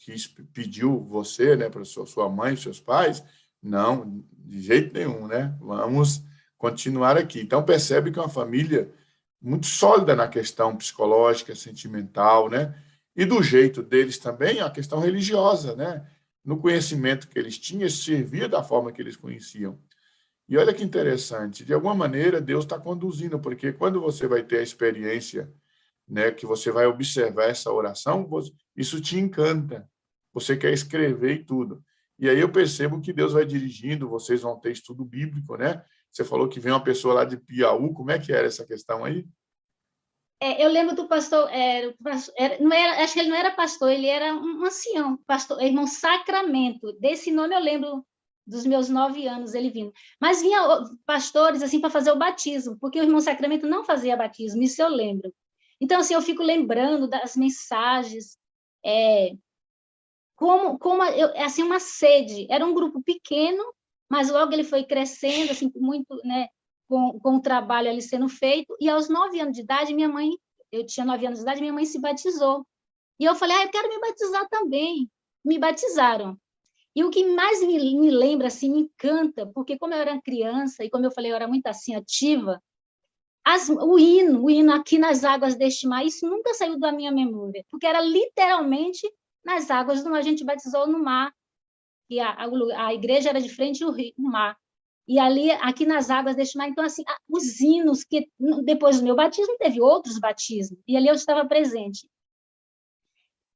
pediu você, né, para sua mãe, seus pais, não, de jeito nenhum, né? Vamos continuar aqui. Então percebe que é uma família muito sólida na questão psicológica, sentimental, né? E do jeito deles também, a questão religiosa, né? No conhecimento que eles tinham, eles serviam da forma que eles conheciam. E olha que interessante, de alguma maneira Deus está conduzindo, porque quando você vai ter a experiência, né, que você vai observar essa oração, isso te encanta, você quer escrever e tudo. E aí eu percebo que Deus vai dirigindo, vocês vão ter estudo bíblico, né? Você falou que vem uma pessoa lá de Piauí, como é que era essa questão aí? Eu lembro do pastor, não era, acho que ele não era pastor, ele era um ancião, pastor, irmão Sacramento. Desse nome eu lembro dos meus 9 anos ele vindo. Mas vinha pastores assim para fazer o batismo, porque o irmão Sacramento não fazia batismo, isso eu lembro. Então, assim, eu fico lembrando das mensagens, assim, uma sede. Era um grupo pequeno, mas logo ele foi crescendo, assim, muito, né, com o trabalho ali sendo feito, e aos 9 anos de idade, eu tinha 9 anos de idade, minha mãe se batizou. E eu falei, eu quero me batizar também. Me batizaram. E o que mais me lembra, assim, me encanta, porque como eu era criança, e como eu falei, eu era muito, assim, ativa, o hino Aqui nas Águas deste Mar, isso nunca saiu da minha memória, porque era literalmente nas águas, a gente batizou no mar, e a igreja era de frente ao mar. E ali, aqui nas águas deste mar, então, assim, os hinos, que depois do meu batismo, teve outros batismos, e ali eu estava presente.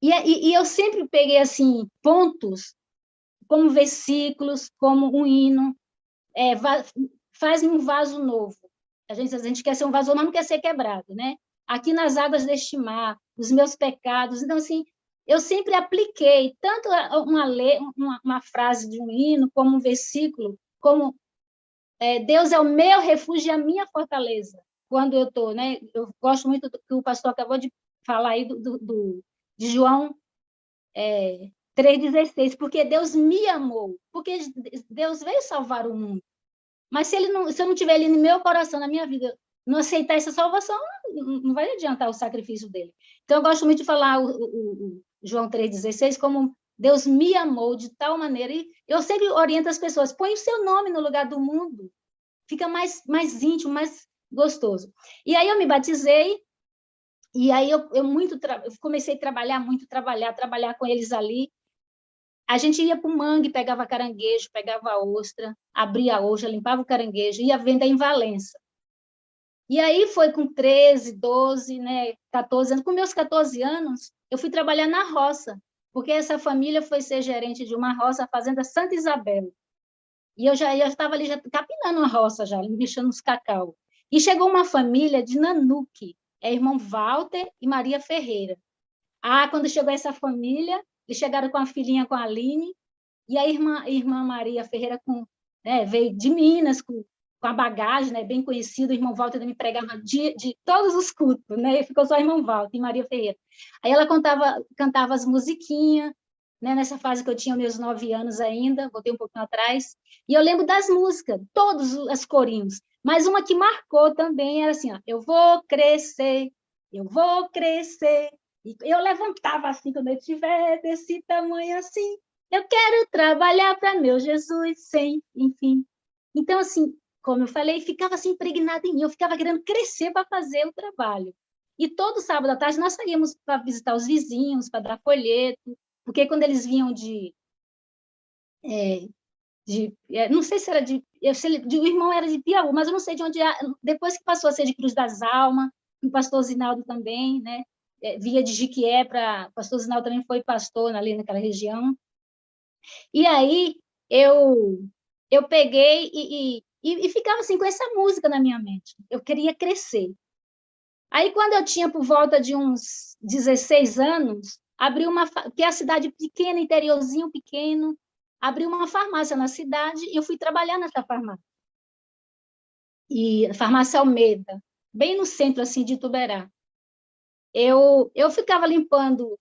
E eu sempre peguei, assim, pontos, como versículos, como um hino, faz-me um vaso novo. A gente quer ser um vaso, mas não quer ser quebrado, né? Aqui nas águas deste mar, os meus pecados. Então, assim, eu sempre apliquei tanto uma frase de um hino, como um versículo, como Deus é o meu refúgio e a minha fortaleza. Quando eu estou, né? Eu gosto muito do que o pastor acabou de falar aí de João 3,16, porque Deus me amou, porque Deus veio salvar o mundo. Mas se eu não tiver ele no meu coração, na minha vida, não aceitar essa salvação, não vai adiantar o sacrifício dele. Então, eu gosto muito de falar o João 3,16 como Deus me amou de tal maneira, e eu sempre oriento as pessoas, põe o seu nome no lugar do mundo, fica mais íntimo, mais gostoso. E aí eu me batizei, e aí eu comecei a trabalhar com eles ali. A gente ia para o mangue, pegava caranguejo, pegava ostra, abria a ostra, limpava o caranguejo, ia vender em Valença. E aí foi com 13, 12, né, 14 anos. Com meus 14 anos, eu fui trabalhar na roça, porque essa família foi ser gerente de uma roça, a Fazenda Santa Isabel. E eu já estava ali, já capinando a roça, já, mexendo nos cacau. E chegou uma família de Nanuque, irmão Walter e Maria Ferreira. Quando chegou essa família, eles chegaram com a filhinha, com a Aline, e a irmã Maria Ferreira veio de Minas, com a bagagem, né, bem conhecido, o irmão Walter me pregava de todos os cultos, né, ficou só o irmão Walter e Maria Ferreira. Aí ela cantava as musiquinhas, né, nessa fase que eu tinha meus 9 anos ainda, voltei um pouquinho atrás, e eu lembro das músicas, todos os corinhos, mas uma que marcou também era assim, ó, eu vou crescer, e eu levantava assim, quando eu tiver desse tamanho assim, eu quero trabalhar para meu Jesus, sem, enfim. Então, assim, como eu falei, ficava assim impregnada em mim, eu ficava querendo crescer para fazer o trabalho. E todo sábado à tarde nós saíamos para visitar os vizinhos, para dar folheto, porque quando eles vinham não sei se era o irmão era de Piauí, mas eu não sei de onde, depois que passou a ser de Cruz das Almas, o pastor Zinaldo também, né? Via de Jiquié para... O pastor Zinaldo também foi pastor ali naquela região. E aí eu peguei e ficava assim com essa música na minha mente. Eu queria crescer. Aí, quando eu tinha por volta de uns 16 anos, abriu que é a cidade pequena, interiorzinho pequeno, abriu uma farmácia na cidade e eu fui trabalhar nessa farmácia. E farmácia Almeida, bem no centro assim de Ituberá. Eu ficava limpando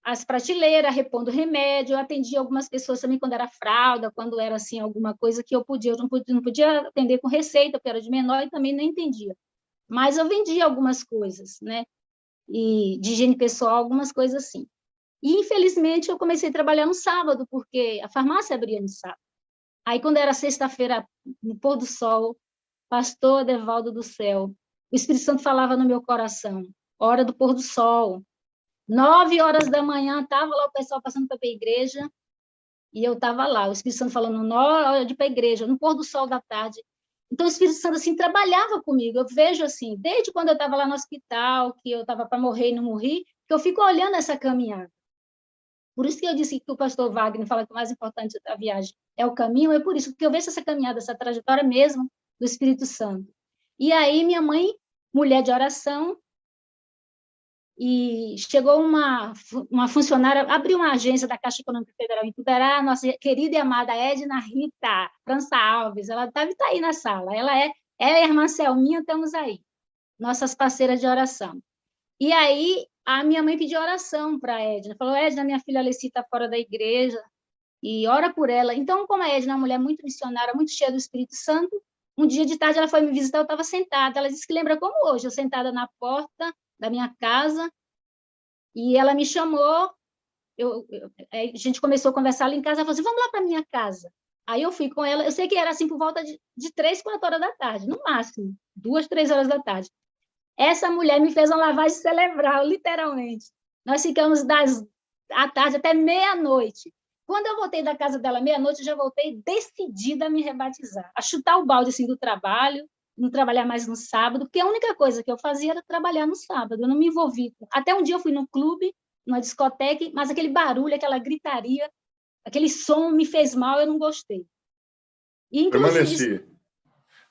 as prateleiras, repondo remédio, eu atendia algumas pessoas também quando era fralda, quando era assim alguma coisa que eu não podia atender com receita, porque era de menor e também não entendia. Mas eu vendia algumas coisas, né? E de higiene pessoal, algumas coisas assim. E, infelizmente, eu comecei a trabalhar no sábado, porque a farmácia abria no sábado. Aí, quando era sexta-feira, no pôr do sol, pastor Adevaldo do céu, o Espírito Santo falava no meu coração, hora do pôr do sol. 9 horas da manhã, estava lá o pessoal passando para a igreja, e eu estava lá, o Espírito Santo falando, na hora de ir para a igreja, no pôr do sol da tarde. Então, o Espírito Santo, assim, trabalhava comigo. Eu vejo, assim, desde quando eu estava lá no hospital, que eu estava para morrer e não morri, que eu fico olhando essa caminhada. Por isso que eu disse que o pastor Wagner fala que o mais importante da viagem é o caminho, é por isso que eu vejo essa caminhada, essa trajetória mesmo do Espírito Santo. E aí, minha mãe, mulher de oração, e chegou uma funcionária, abriu uma agência da Caixa Econômica Federal em Ituberá, nossa querida e amada Edna Rita França Alves, ela está aí na sala, ela e a irmã Selminha, estamos aí, nossas parceiras de oração. E aí, a minha mãe pediu oração para a Edna, falou, Edna, minha filha Alessi está fora da igreja, e ora por ela. Então, como a Edna é uma mulher muito missionária, muito cheia do Espírito Santo, um dia de tarde ela foi me visitar, eu estava sentada, ela disse que lembra como hoje, eu sentada na porta da minha casa, e ela me chamou, a gente começou a conversar ali em casa, ela falou assim, vamos lá para a minha casa. Aí eu fui com ela, eu sei que era assim por volta de 3, 4 horas da tarde, no máximo, 2, 3 horas da tarde. Essa mulher me fez uma lavagem cerebral, literalmente. Nós ficamos à tarde até meia-noite. Quando eu voltei da casa dela meia-noite, eu já voltei decidida a me rebatizar, a chutar o balde assim, do trabalho, não trabalhar mais no sábado, porque a única coisa que eu fazia era trabalhar no sábado, eu não me envolvi. Até um dia eu fui num clube, numa discoteca, mas aquele barulho, aquela gritaria, aquele som me fez mal, eu não gostei. E, inclusive,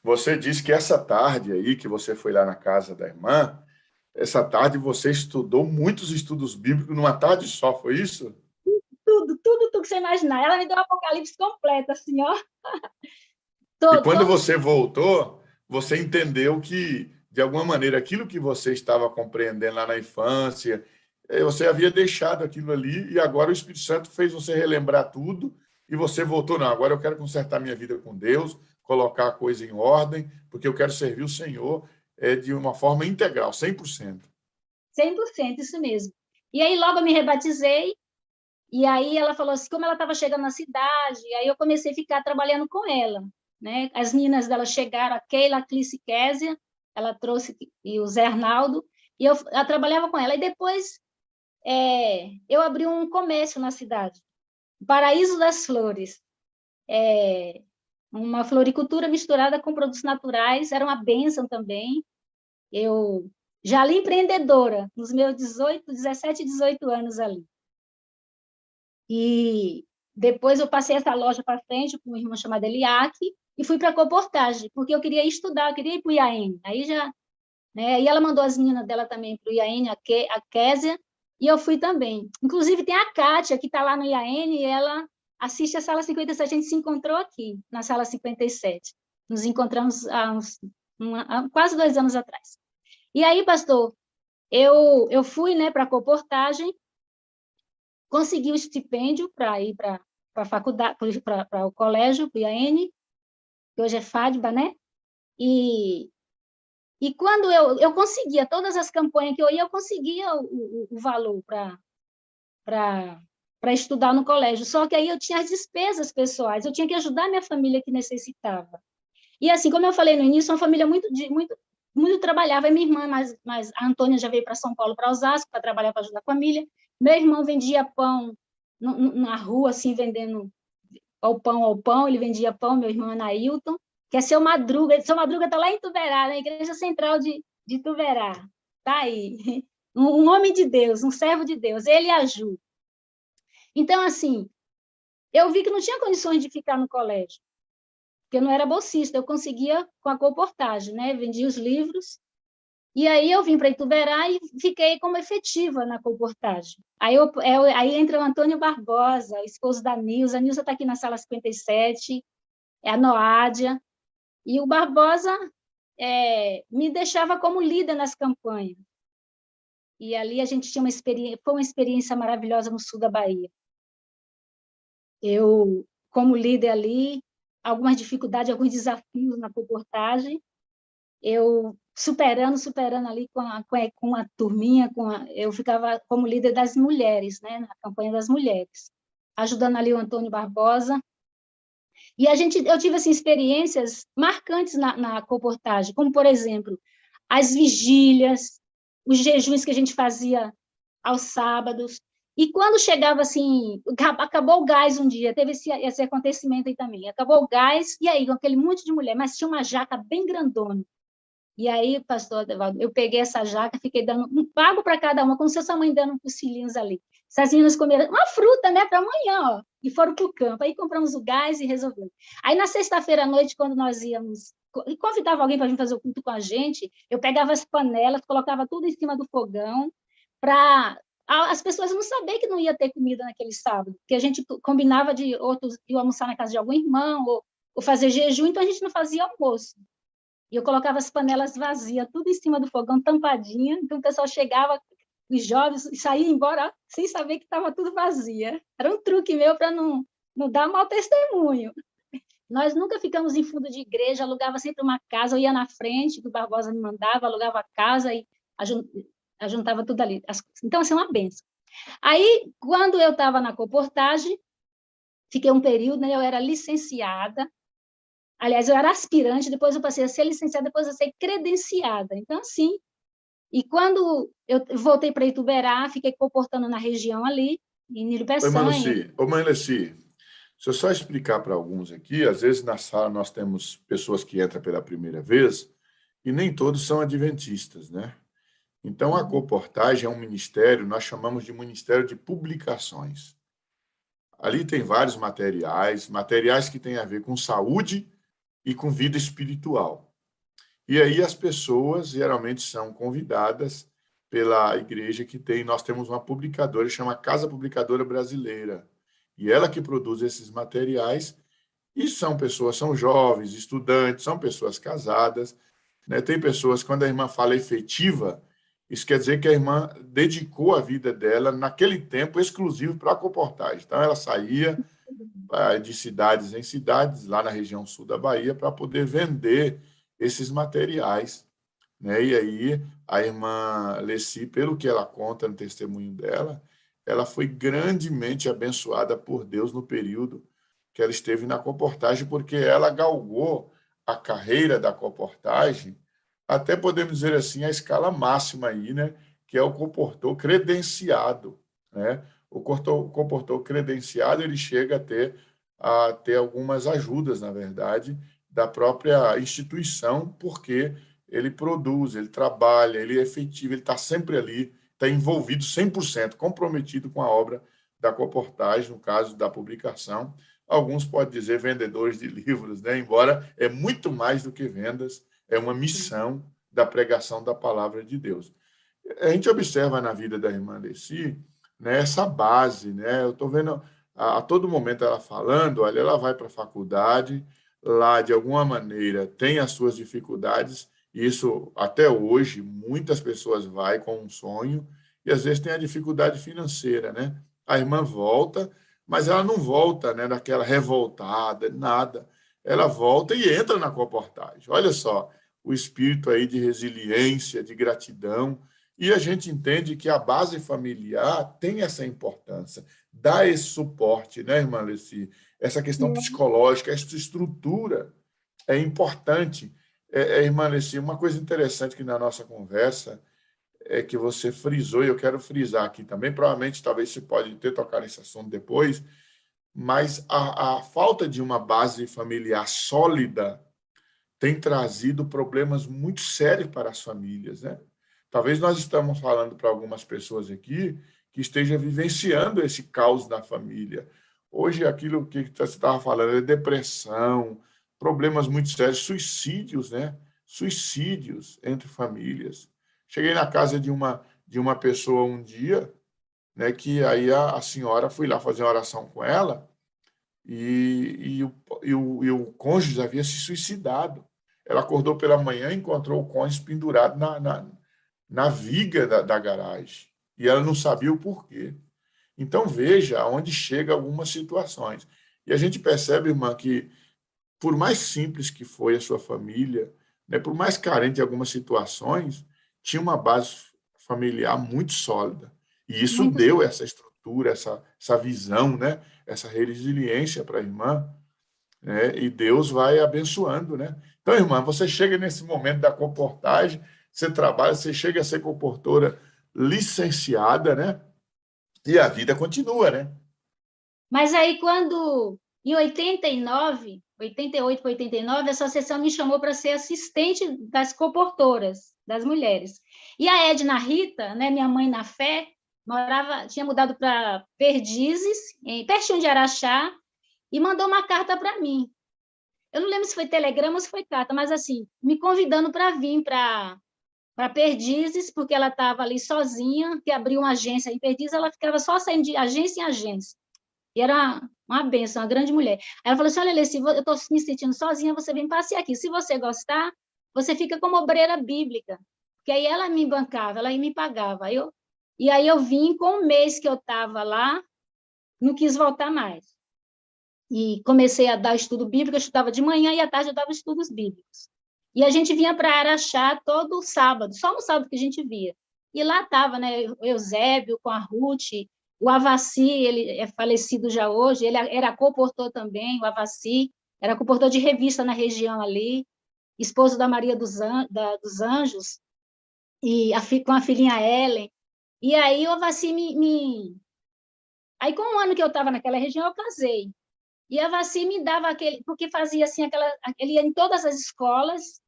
você disse que essa tarde aí, que você foi lá na casa da irmã, essa tarde você estudou muitos estudos bíblicos numa tarde só, foi isso? Tudo que você imaginar. Ela me deu um apocalipse completo, assim, ó. E quando você voltou, você entendeu que, de alguma maneira, aquilo que você estava compreendendo lá na infância, você havia deixado aquilo ali e agora o Espírito Santo fez você relembrar tudo e você voltou, não, agora eu quero consertar minha vida com Deus, colocar a coisa em ordem, porque eu quero servir o Senhor de uma forma integral, 100%. 100%, isso mesmo. E aí logo eu me rebatizei, e aí ela falou assim, como ela estava chegando na cidade, aí eu comecei a ficar trabalhando com ela, né? As meninas dela chegaram, a Keila, a Clice Késia, ela trouxe, e o Zé Arnaldo, e eu trabalhava com ela. E depois eu abri um comércio na cidade, Paraíso das Flores, uma floricultura misturada com produtos naturais, era uma bênção também. Eu já ali empreendedora, nos meus 17, 18 anos ali. E depois eu passei essa loja para frente com uma irmã chamada Eliaque e fui para a Coportagem, porque eu queria estudar, eu queria ir para o IAN. Aí já, né? E ela mandou as meninas dela também para o IAN, a Késia, e eu fui também. Inclusive tem a Kátia, que está lá no IAN, e ela assiste a Sala 57, a gente se encontrou aqui, na Sala 57. Nos encontramos há quase 2 anos atrás. E aí, pastor, eu fui, né, para a comportagem, consegui o estipêndio para ir para a faculdade, para o colégio, para o IAN, que hoje é FADBA, né? E quando eu conseguia, todas as campanhas que eu ia, eu conseguia o valor para estudar no colégio. Só que aí eu tinha as despesas pessoais, eu tinha que ajudar a minha família que necessitava. E assim, como eu falei no início, uma família muito trabalhava. Minha irmã, mas a Antônia já veio para São Paulo, para Osasco, para trabalhar, para ajudar a família. Meu irmão vendia pão na rua, assim, vendendo ao pão, ele vendia pão, meu irmão Anailton, que é Seu Madruga. Seu Madruga está lá em Tuverá, na Igreja Central de Tuverá. Está aí. Um homem de Deus, um servo de Deus, ele ajuda. Então, assim, eu vi que não tinha condições de ficar no colégio, porque eu não era bolsista, eu conseguia com a comportagem, né? Vendia os livros, e aí eu vim para Ituberá e fiquei como efetiva na comportagem. Aí entra o Antônio Barbosa, esposo da Nilza. A Nilza está aqui na sala 57, é a Noádia, e o Barbosa me deixava como líder nas campanhas. E ali a gente tinha foi uma experiência maravilhosa no sul da Bahia. Eu, como líder ali, algumas dificuldades, alguns desafios na comportagem, eu superando ali com a turminha, eu ficava como líder das mulheres, né, na campanha das mulheres, ajudando ali o Antônio Barbosa. E eu tive assim, experiências marcantes na comportagem, como, por exemplo, as vigílias, os jejuns que a gente fazia aos sábados. E quando chegava assim, acabou o gás um dia, teve esse acontecimento aí também, acabou o gás, e aí, com aquele monte de mulher, mas tinha uma jaca bem grandona. E aí, pastor Adevaldo, eu peguei essa jaca, fiquei dando um pago para cada uma, como se fosse a mãe dando uns filhinhos ali. Essas meninas comeram uma fruta, né, para amanhã, ó, e foram para o campo. Aí compramos o gás e resolvemos. Aí, na sexta-feira à noite, quando nós íamos, e convidava alguém para vir fazer o culto com a gente, eu pegava as panelas, colocava tudo em cima do fogão, para as pessoas não saberem que não ia ter comida naquele sábado, porque a gente combinava de almoçar na casa de algum irmão, ou fazer jejum, então a gente não fazia almoço. E eu colocava as panelas vazias, tudo em cima do fogão, tampadinha, então o pessoal chegava, os jovens, e saía embora sem saber que estava tudo vazia. Era um truque meu para não dar mau testemunho. Nós nunca ficamos em fundo de igreja, alugava sempre uma casa, eu ia na frente, que o Barbosa me mandava, alugava a casa e ajuntava tudo ali. Então, assim, uma benção. Aí, quando eu estava na comportagem, fiquei um período, né, eu era licenciada. Aliás, eu era aspirante, depois eu passei a ser licenciada, depois eu ser credenciada. Então, assim, e quando eu voltei para Ituberá, fiquei comportando na região ali, em Nilo Peçanha. Ô, mãe Leci, se eu só explicar para alguns aqui, às vezes na sala nós temos pessoas que entram pela primeira vez e nem todos são adventistas, né? Então, a comportagem é um ministério, nós chamamos de Ministério de Publicações. Ali tem vários materiais que têm a ver com saúde e com vida espiritual. E aí as pessoas geralmente são convidadas pela igreja nós temos uma publicadora, chama Casa Publicadora Brasileira, e ela que produz esses materiais, e são jovens, estudantes, são pessoas casadas, né? Tem pessoas, quando a irmã fala efetiva, isso quer dizer que a irmã dedicou a vida dela, naquele tempo, exclusivo para a comportagem. Então, ela saía de cidades em cidades, lá na região sul da Bahia, para poder vender esses materiais, né? E aí, a irmã Leci, pelo que ela conta no testemunho dela, ela foi grandemente abençoada por Deus no período que ela esteve na comportagem, porque ela galgou a carreira da comportagem, até podemos dizer assim, a escala máxima aí, né? Que é o comportor credenciado, né? O comportor credenciado, ele chega a ter algumas ajudas, na verdade, da própria instituição, porque ele produz, ele trabalha, ele é efetivo, ele está sempre ali, está envolvido 100%, comprometido com a obra da comportagem, no caso da publicação. Alguns podem dizer vendedores de livros, né? Embora é muito mais do que vendas, é uma missão da pregação da palavra de Deus. A gente observa na vida da irmã Leci, né, essa base, né? Eu estou vendo a todo momento ela falando, olha, ela vai para a faculdade, lá, de alguma maneira, tem as suas dificuldades, e isso, até hoje, muitas pessoas vai com um sonho, e às vezes tem a dificuldade financeira, né? A irmã volta, mas ela não volta, né, daquela revoltada, nada. Ela volta e entra na comportagem. Olha só, o espírito aí de resiliência, de gratidão, e a gente entende que a base familiar tem essa importância, dá esse suporte, né, irmã Leci? Essa questão psicológica, essa estrutura é importante. Irmã Leci, uma coisa interessante que na nossa conversa é que você frisou, e eu quero frisar aqui também, provavelmente, talvez você pode ter tocado nesse assunto depois, mas a falta de uma base familiar sólida tem trazido problemas muito sérios para as famílias, né? Talvez nós estamos falando para algumas pessoas aqui que estejam vivenciando esse caos na família. Hoje, aquilo que você estava falando é depressão, problemas muito sérios, suicídios, né? Suicídios entre famílias. Cheguei na casa de uma pessoa um dia, né, que aí a senhora, fui lá fazer uma oração com ela, e o cônjuge havia se suicidado. Ela acordou pela manhã e encontrou o cônjuge pendurado na viga da garagem, e ela não sabia o porquê. Então, veja aonde chega algumas situações. E a gente percebe, irmã, que por mais simples que foi a sua família, né, por mais carente de algumas situações, tinha uma base familiar muito sólida. E isso Muito deu essa estrutura, essa visão, né, essa resiliência para a irmã, né, e Deus vai abençoando, né? Então, irmã, você chega nesse momento da comportagem, você trabalha, você chega a ser comportora licenciada, né? E a vida continua, né? Mas aí, quando, em 89, 88 para 89, a associação me chamou para ser assistente das comportoras, das mulheres. E a Edna Rita, né, minha mãe na fé, tinha mudado para Perdizes, pertinho de Araxá, e mandou uma carta para mim. Eu não lembro se foi telegrama ou se foi carta, mas assim, me convidando para vir para Perdizes, porque ela estava ali sozinha, que abriu uma agência em Perdizes, ela ficava só saindo de agência em agência. E era uma benção, uma grande mulher. Aí ela falou assim, olha, Lê, se eu estou me sentindo sozinha, você vem passear aqui. Se você gostar, você fica como obreira bíblica. Porque aí ela me bancava, ela me pagava. E aí eu vim, com um mês que eu estava lá, não quis voltar mais. E comecei a dar estudo bíblico, eu estudava de manhã e à tarde eu dava estudos bíblicos. E a gente vinha para Araxá todo sábado, só no sábado que a gente via. E lá estava, né, o Eusébio com a Ruth, o Avassi, ele é falecido já hoje, ele era comportor também, o Avassi, era comportor de revista na região ali, esposo da Maria dos Anjos, e com a filhinha Ellen. E aí o Avassi Aí, com um ano que eu estava naquela região, eu casei. E a Avassi me dava aquele... Porque fazia assim, ele ia em todas as escolas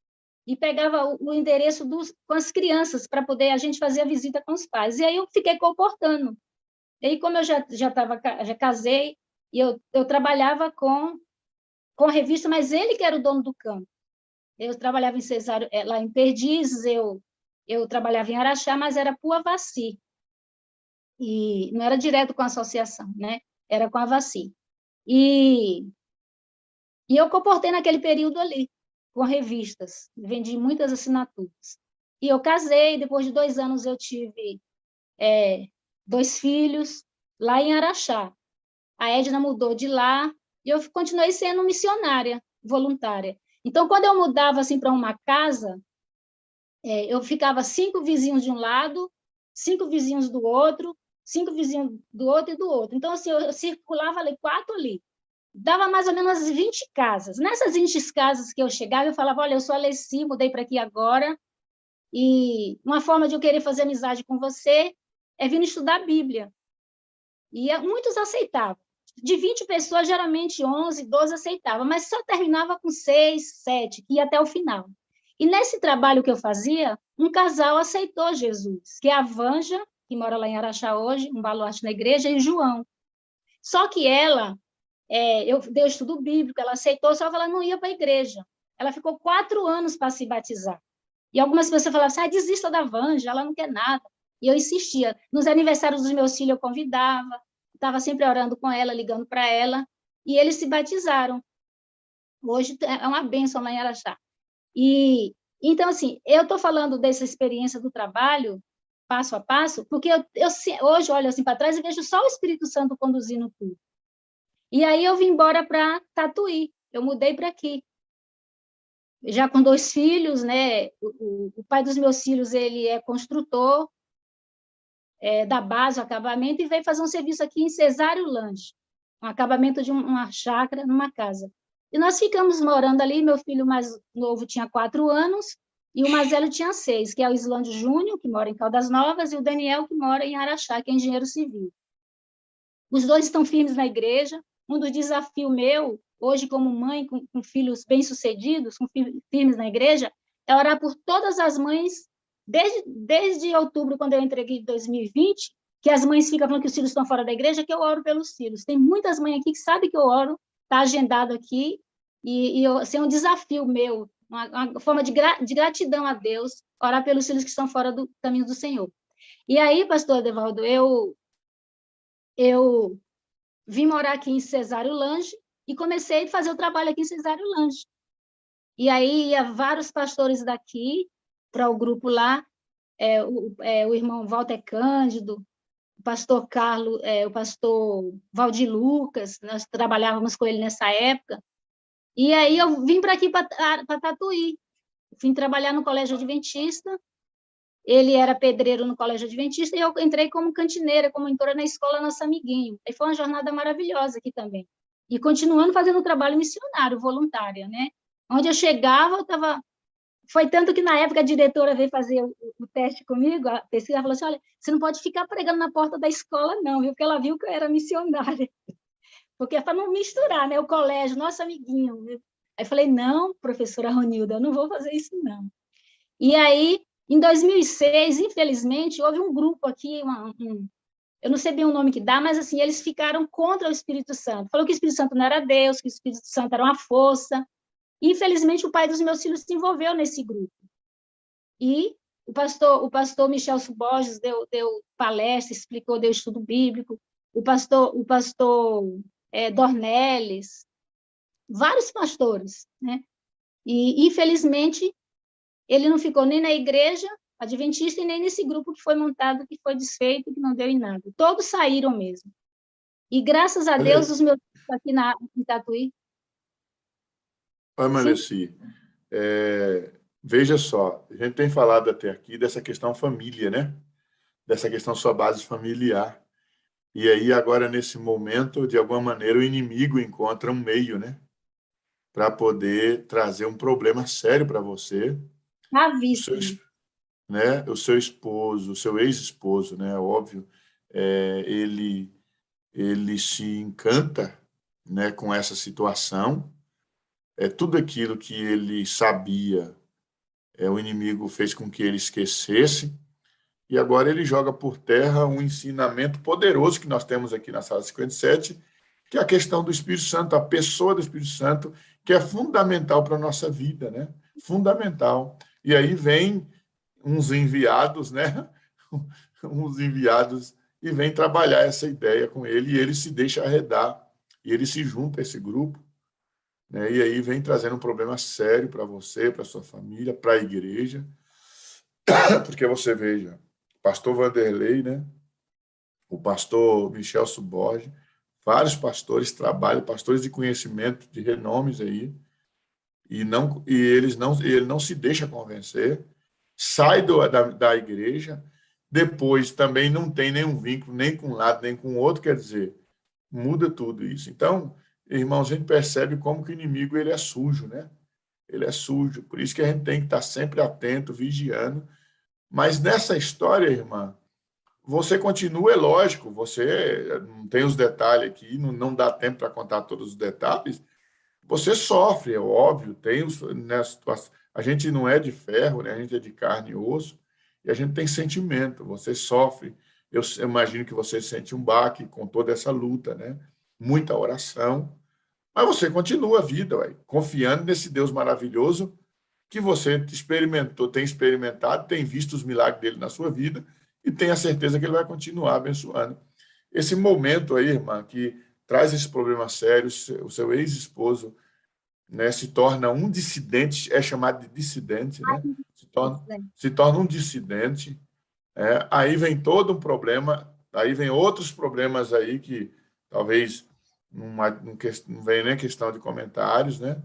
e pegava o endereço com as crianças para poder a gente fazer a visita com os pais. E aí eu fiquei comportando. E aí, como eu já casei, e eu trabalhava com a revista, mas ele que era o dono do campo. Eu trabalhava em Cesário, lá em Perdizes, eu trabalhava em Araxá, mas era para o Avassi. E não era direto com a associação, né? Era com a Avassi. E eu comportei naquele período ali, com revistas, vendi muitas assinaturas. E eu casei, depois de 2 anos eu tive 2 filhos, lá em Araxá. A Edna mudou de lá, e eu continuei sendo missionária, voluntária. Então, quando eu mudava assim, para uma casa, eu ficava 5 vizinhos de um lado, 5 vizinhos do outro, 5 vizinhos do outro e do outro. Então, assim, eu circulava ali, 4 ali. Dava mais ou menos 20 casas. Nessas 20 casas que eu chegava, eu falava, olha, eu sou a Leci, mudei para aqui agora, e uma forma de eu querer fazer amizade com você é vir estudar a Bíblia. E muitos aceitavam. De 20 pessoas, geralmente 11, 12 aceitavam, mas só terminava com 6, 7, que ia até o final. E nesse trabalho que eu fazia, um casal aceitou Jesus, que é a Vanja, que mora lá em Araxá hoje, um baluarte na igreja, e João. Só que ela, eu dei o estudo bíblico, ela aceitou, só que ela não ia para a igreja. Ela ficou 4 anos para se batizar. E algumas pessoas falavam assim, desista da Vanja, ela não quer nada. E eu insistia. Nos aniversários dos meus filhos eu convidava, estava sempre orando com ela, ligando para ela, e eles se batizaram. Hoje é uma bênção lá em Araxá. E, então, assim, eu estou falando dessa experiência do trabalho, passo a passo, porque hoje olho assim para trás e vejo só o Espírito Santo conduzindo tudo. E aí eu vim embora para Tatuí, eu mudei para aqui. Já com 2 filhos, né? O pai dos meus filhos, ele é construtor da base, o acabamento, e veio fazer um serviço aqui em Cesário Lange, um acabamento de uma chácara numa casa. E nós ficamos morando ali, meu filho mais novo tinha 4 anos, e o mais velho tinha 6, que é o Islândio Júnior, que mora em Caldas Novas, e o Daniel, que mora em Araxá, que é engenheiro civil. Os 2 estão firmes na igreja. Um dos desafios meu, hoje como mãe, com filhos bem-sucedidos, com filhos firmes na igreja, é orar por todas as mães, desde outubro, quando eu entreguei em 2020, que as mães ficam falando que os filhos estão fora da igreja, que eu oro pelos filhos. Tem muitas mães aqui que sabem que eu oro, está agendado aqui, e assim, é um desafio meu, uma forma de gratidão a Deus, orar pelos filhos que estão fora do caminho do Senhor. E aí, pastor Adevaldo, eu vim morar aqui em Cesário Lange e comecei a fazer o trabalho aqui em Cesário Lange. E aí ia vários pastores daqui para o grupo lá, o irmão Walter Cândido, o pastor Carlos, o pastor Valdir Lucas, nós trabalhávamos com ele nessa época. E aí eu vim para aqui, para Tatuí. Vim trabalhar no Colégio Adventista. Ele era pedreiro no Colégio Adventista e eu entrei como cantineira, como mentora na escola Nosso Amiguinho. E foi uma jornada maravilhosa aqui também. E continuando fazendo trabalho missionário, voluntária, né? Onde eu chegava, eu estava... Foi tanto que, na época, a diretora veio fazer o teste comigo, a pesquisa, falou assim, olha, você não pode ficar pregando na porta da escola, não, viu? Porque ela viu que eu era missionária. Porque é para não misturar, né? O colégio, Nosso Amiguinho. Aí eu falei, não, professora Ronilda, eu não vou fazer isso, não. E aí, em 2006, infelizmente, houve um grupo aqui, eu não sei bem o nome que dá, mas assim, eles ficaram contra o Espírito Santo. Falou que o Espírito Santo não era Deus, que o Espírito Santo era uma força. E, infelizmente, o pai dos meus filhos se envolveu nesse grupo. E o pastor Michel Borges deu palestra, explicou, deu estudo bíblico. O pastor Dornelles, vários pastores, né? E, infelizmente, ele não ficou nem na igreja adventista e nem nesse grupo que foi montado, que foi desfeito, que não deu em nada. Todos saíram mesmo. E, graças a Deus, os meus filhos aqui em Tatuí... Oi, Maneci. Veja só, a gente tem falado até aqui dessa questão família, né? Dessa questão sua base familiar. E aí, agora, nesse momento, de alguma maneira, o inimigo encontra um meio, né? Para poder trazer um problema sério para você. O seu esposo, o seu ex-esposo, né? Óbvio, ele se encanta, né, com essa situação. Tudo aquilo que ele sabia, o inimigo fez com que ele esquecesse. E agora ele joga por terra um ensinamento poderoso que nós temos aqui na Sala 57, que é a questão do Espírito Santo, a pessoa do Espírito Santo, que é fundamental para a nossa vida, né? Fundamental. E aí vem uns enviados, né? Uns enviados, e vem trabalhar essa ideia com ele, e ele se deixa arredar, e ele se junta a esse grupo, né? E aí vem trazendo um problema sério para você, para sua família, para a igreja, porque você veja, o pastor Vanderlei, né? O pastor Michel Borges, vários pastores trabalham, pastores de conhecimento, de renomes aí, e ele não se deixa convencer, sai da igreja, depois também não tem nenhum vínculo, nem com um lado, nem com o outro, quer dizer, muda tudo isso. Então, irmãos, a gente percebe como que o inimigo ele é sujo, né? Ele é sujo, por isso que a gente tem que estar sempre atento, vigiando. Mas nessa história, irmã, você continua, é lógico, você não tem os detalhes aqui, não dá tempo para contar todos os detalhes, você sofre, é óbvio, a gente não é de ferro, né? A gente é de carne e osso, e a gente tem sentimento, você sofre, eu imagino que você sente um baque com toda essa luta, né? Muita oração, mas você continua a vida, confiando nesse Deus maravilhoso que você tem experimentado, tem visto os milagres dele na sua vida e tem a certeza que ele vai continuar abençoando. Esse momento aí, irmã, que traz esse problema sério, o seu ex-esposo né, se torna um dissidente, é chamado de dissidente, né? Se torna um dissidente, aí vem todo um problema, aí vem outros problemas aí que talvez não vem nem questão de comentários, né?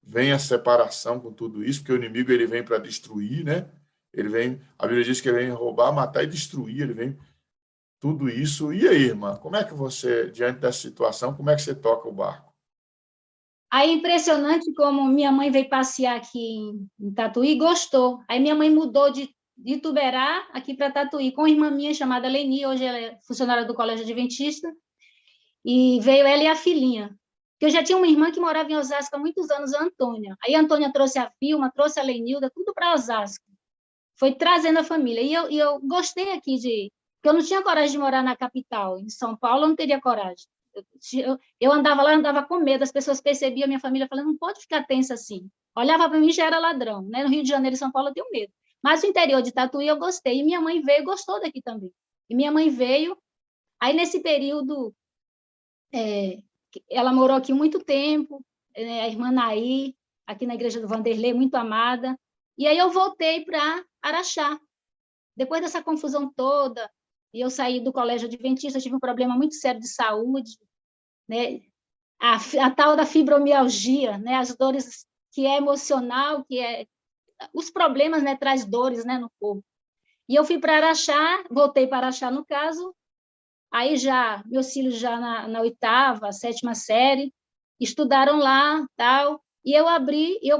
Vem a separação com tudo isso, porque o inimigo ele vem para destruir, né? A Bíblia diz que ele vem roubar, matar e destruir, ele vem tudo isso. E aí, irmã, como é que você, diante dessa situação, como é que você toca o barco? Aí, impressionante como minha mãe veio passear aqui em Tatuí e gostou. Aí minha mãe mudou de Ituberá aqui para Tatuí, com uma irmã minha chamada Leni, hoje ela é funcionária do Colégio Adventista, e veio ela e a filhinha. Porque eu já tinha uma irmã que morava em Osasco há muitos anos, a Antônia. Aí a Antônia trouxe a Vilma, trouxe a Lenilda, tudo para Osasco. Foi trazendo a família. E eu gostei aqui porque eu não tinha coragem de morar na capital. Em São Paulo, eu não teria coragem. Eu andava lá, andava com medo, as pessoas percebiam a minha família falando, não pode ficar tensa assim. Olhava para mim, já era ladrão, né? No Rio de Janeiro e São Paulo eu tenho medo. Mas o interior de Tatuí eu gostei, e minha mãe veio e gostou daqui também. E minha mãe veio, aí nesse período, ela morou aqui muito tempo, a irmã Naí, aqui na igreja do Vanderlei, muito amada, e aí eu voltei para Araxá. Depois dessa confusão toda, e eu saí do colégio adventista, tive um problema muito sério de saúde, né? A tal da fibromialgia, né? As dores que é emocional, os problemas, né? Traz dores, né? No corpo. E eu fui para Araxá, voltei para Araxá no caso, aí já meus filhos já na 8ª, 7ª série estudaram lá, tal. E eu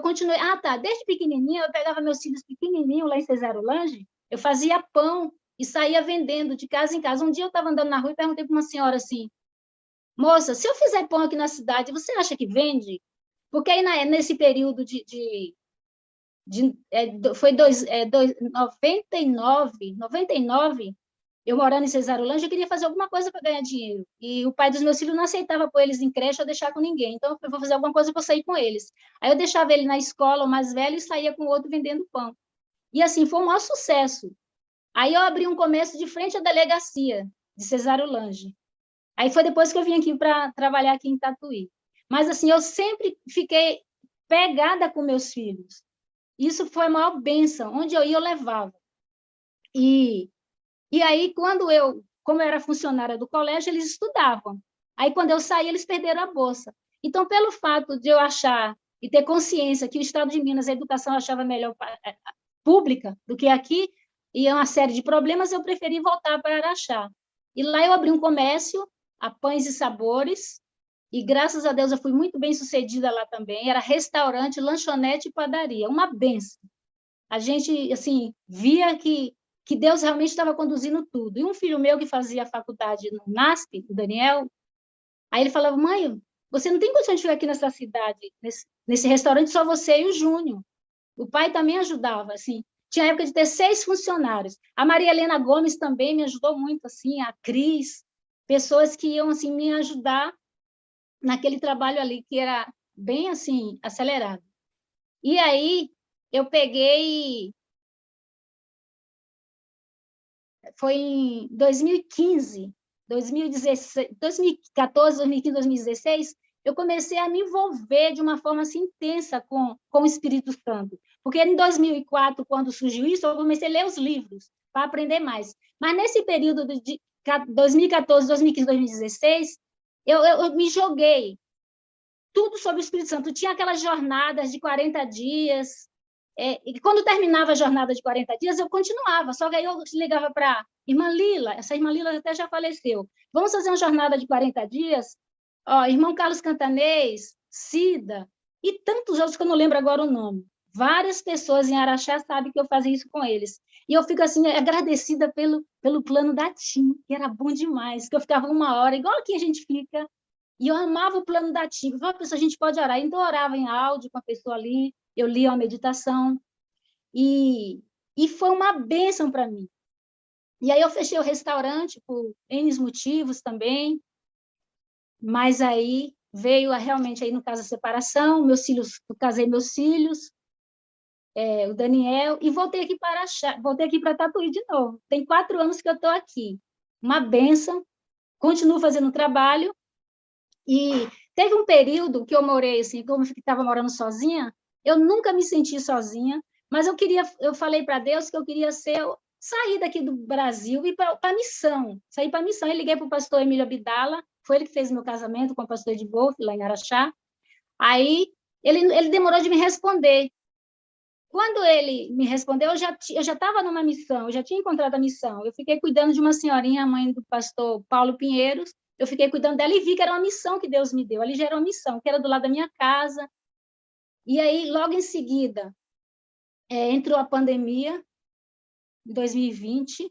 continuei. Desde pequenininha eu pegava meus filhos pequenininhos lá em Cesarolange, eu fazia pão e saía vendendo de casa em casa. Um dia eu estava andando na rua e perguntei para uma senhora assim, moça, se eu fizer pão aqui na cidade, você acha que vende? Porque aí nesse período foi 99, eu morando em Cesarolange, eu queria fazer alguma coisa para ganhar dinheiro. E o pai dos meus filhos não aceitava pôr eles em creche ou deixar com ninguém. Então, eu vou fazer alguma coisa para sair com eles. Aí eu deixava ele na escola, o mais velho, e saía com o outro vendendo pão. E assim, foi um maior sucesso. Aí eu abri um comércio de frente à delegacia de Cesarolange. Aí foi depois que eu vim aqui para trabalhar aqui em Tatuí. Mas assim, eu sempre fiquei pegada com meus filhos. Isso foi a maior bênção. Onde eu ia, eu levava. E aí, como eu era funcionária do colégio, eles estudavam. Aí, quando eu saí, eles perderam a bolsa. Então, pelo fato de eu achar e ter consciência que o Estado de Minas, a educação eu achava melhor pública do que aqui, e uma série de problemas, eu preferi voltar para Araxá. E lá eu abri um comércio, a Pães e Sabores, e graças a Deus eu fui muito bem sucedida lá também. Era restaurante, lanchonete e padaria, uma benção. A gente, assim, via que Deus realmente estava conduzindo tudo. E um filho meu que fazia faculdade no NASP, o Daniel, aí ele falava, mãe, você não tem condição de ficar aqui nessa cidade, nesse restaurante, só você e o Júnior. O pai também ajudava, assim. Tinha época de ter 6 funcionários. A Maria Helena Gomes também me ajudou muito, assim, a Cris, pessoas que iam, assim, me ajudar naquele trabalho ali, que era bem, assim, acelerado. E aí, eu peguei... Foi em 2015, 2016, 2014, 2015, 2016, eu comecei a me envolver de uma forma assim, intensa com o Espírito Santo. Porque em 2004, quando surgiu isso, eu comecei a ler os livros para aprender mais. Mas nesse período de 2014, 2015, 2016, eu me joguei tudo sobre o Espírito Santo. Tinha aquelas jornadas de 40 dias, e quando terminava a jornada de 40 dias, eu continuava, só que aí eu ligava para a irmã Lila, essa irmã Lila até já faleceu, vamos fazer uma jornada de 40 dias? Irmão Carlos Cantanês, Cida, e tantos outros que eu não lembro agora o nome. Várias pessoas em Araxá sabem que eu fazia isso com eles. E eu fico assim, agradecida pelo plano da TIM, que era bom demais, que eu ficava 1 hora, igual aqui a gente fica, e eu amava o plano da TIM. Eu falava, a gente pode orar. Então, eu orava em áudio com a pessoa ali, eu lia uma meditação, e foi uma bênção para mim. E aí eu fechei o restaurante por N motivos também, mas aí veio realmente, aí no caso, a separação, eu casei meus filhos, o Daniel, e voltei aqui para Tatuí de novo. Tem 4 anos que eu estou aqui. Uma bênção, continuo fazendo trabalho, e Teve um período que eu morei, assim, como eu estava morando sozinha, eu nunca me senti sozinha, mas eu falei para Deus que eu queria sair daqui do Brasil e ir para a missão, sair para a missão. Eu liguei para o pastor Emílio Abdala, foi ele que fez meu casamento com o pastor Edvolf, lá em Araxá. Aí, ele demorou de me responder. Quando ele me respondeu, eu já estava numa missão, eu já tinha encontrado a missão. Eu fiquei cuidando de uma senhorinha, a mãe do pastor Paulo Pinheiros, eu fiquei cuidando dela e vi que era uma missão que Deus me deu. Ali já era uma missão, que era do lado da minha casa. E aí, logo em seguida, entrou a pandemia, em 2020.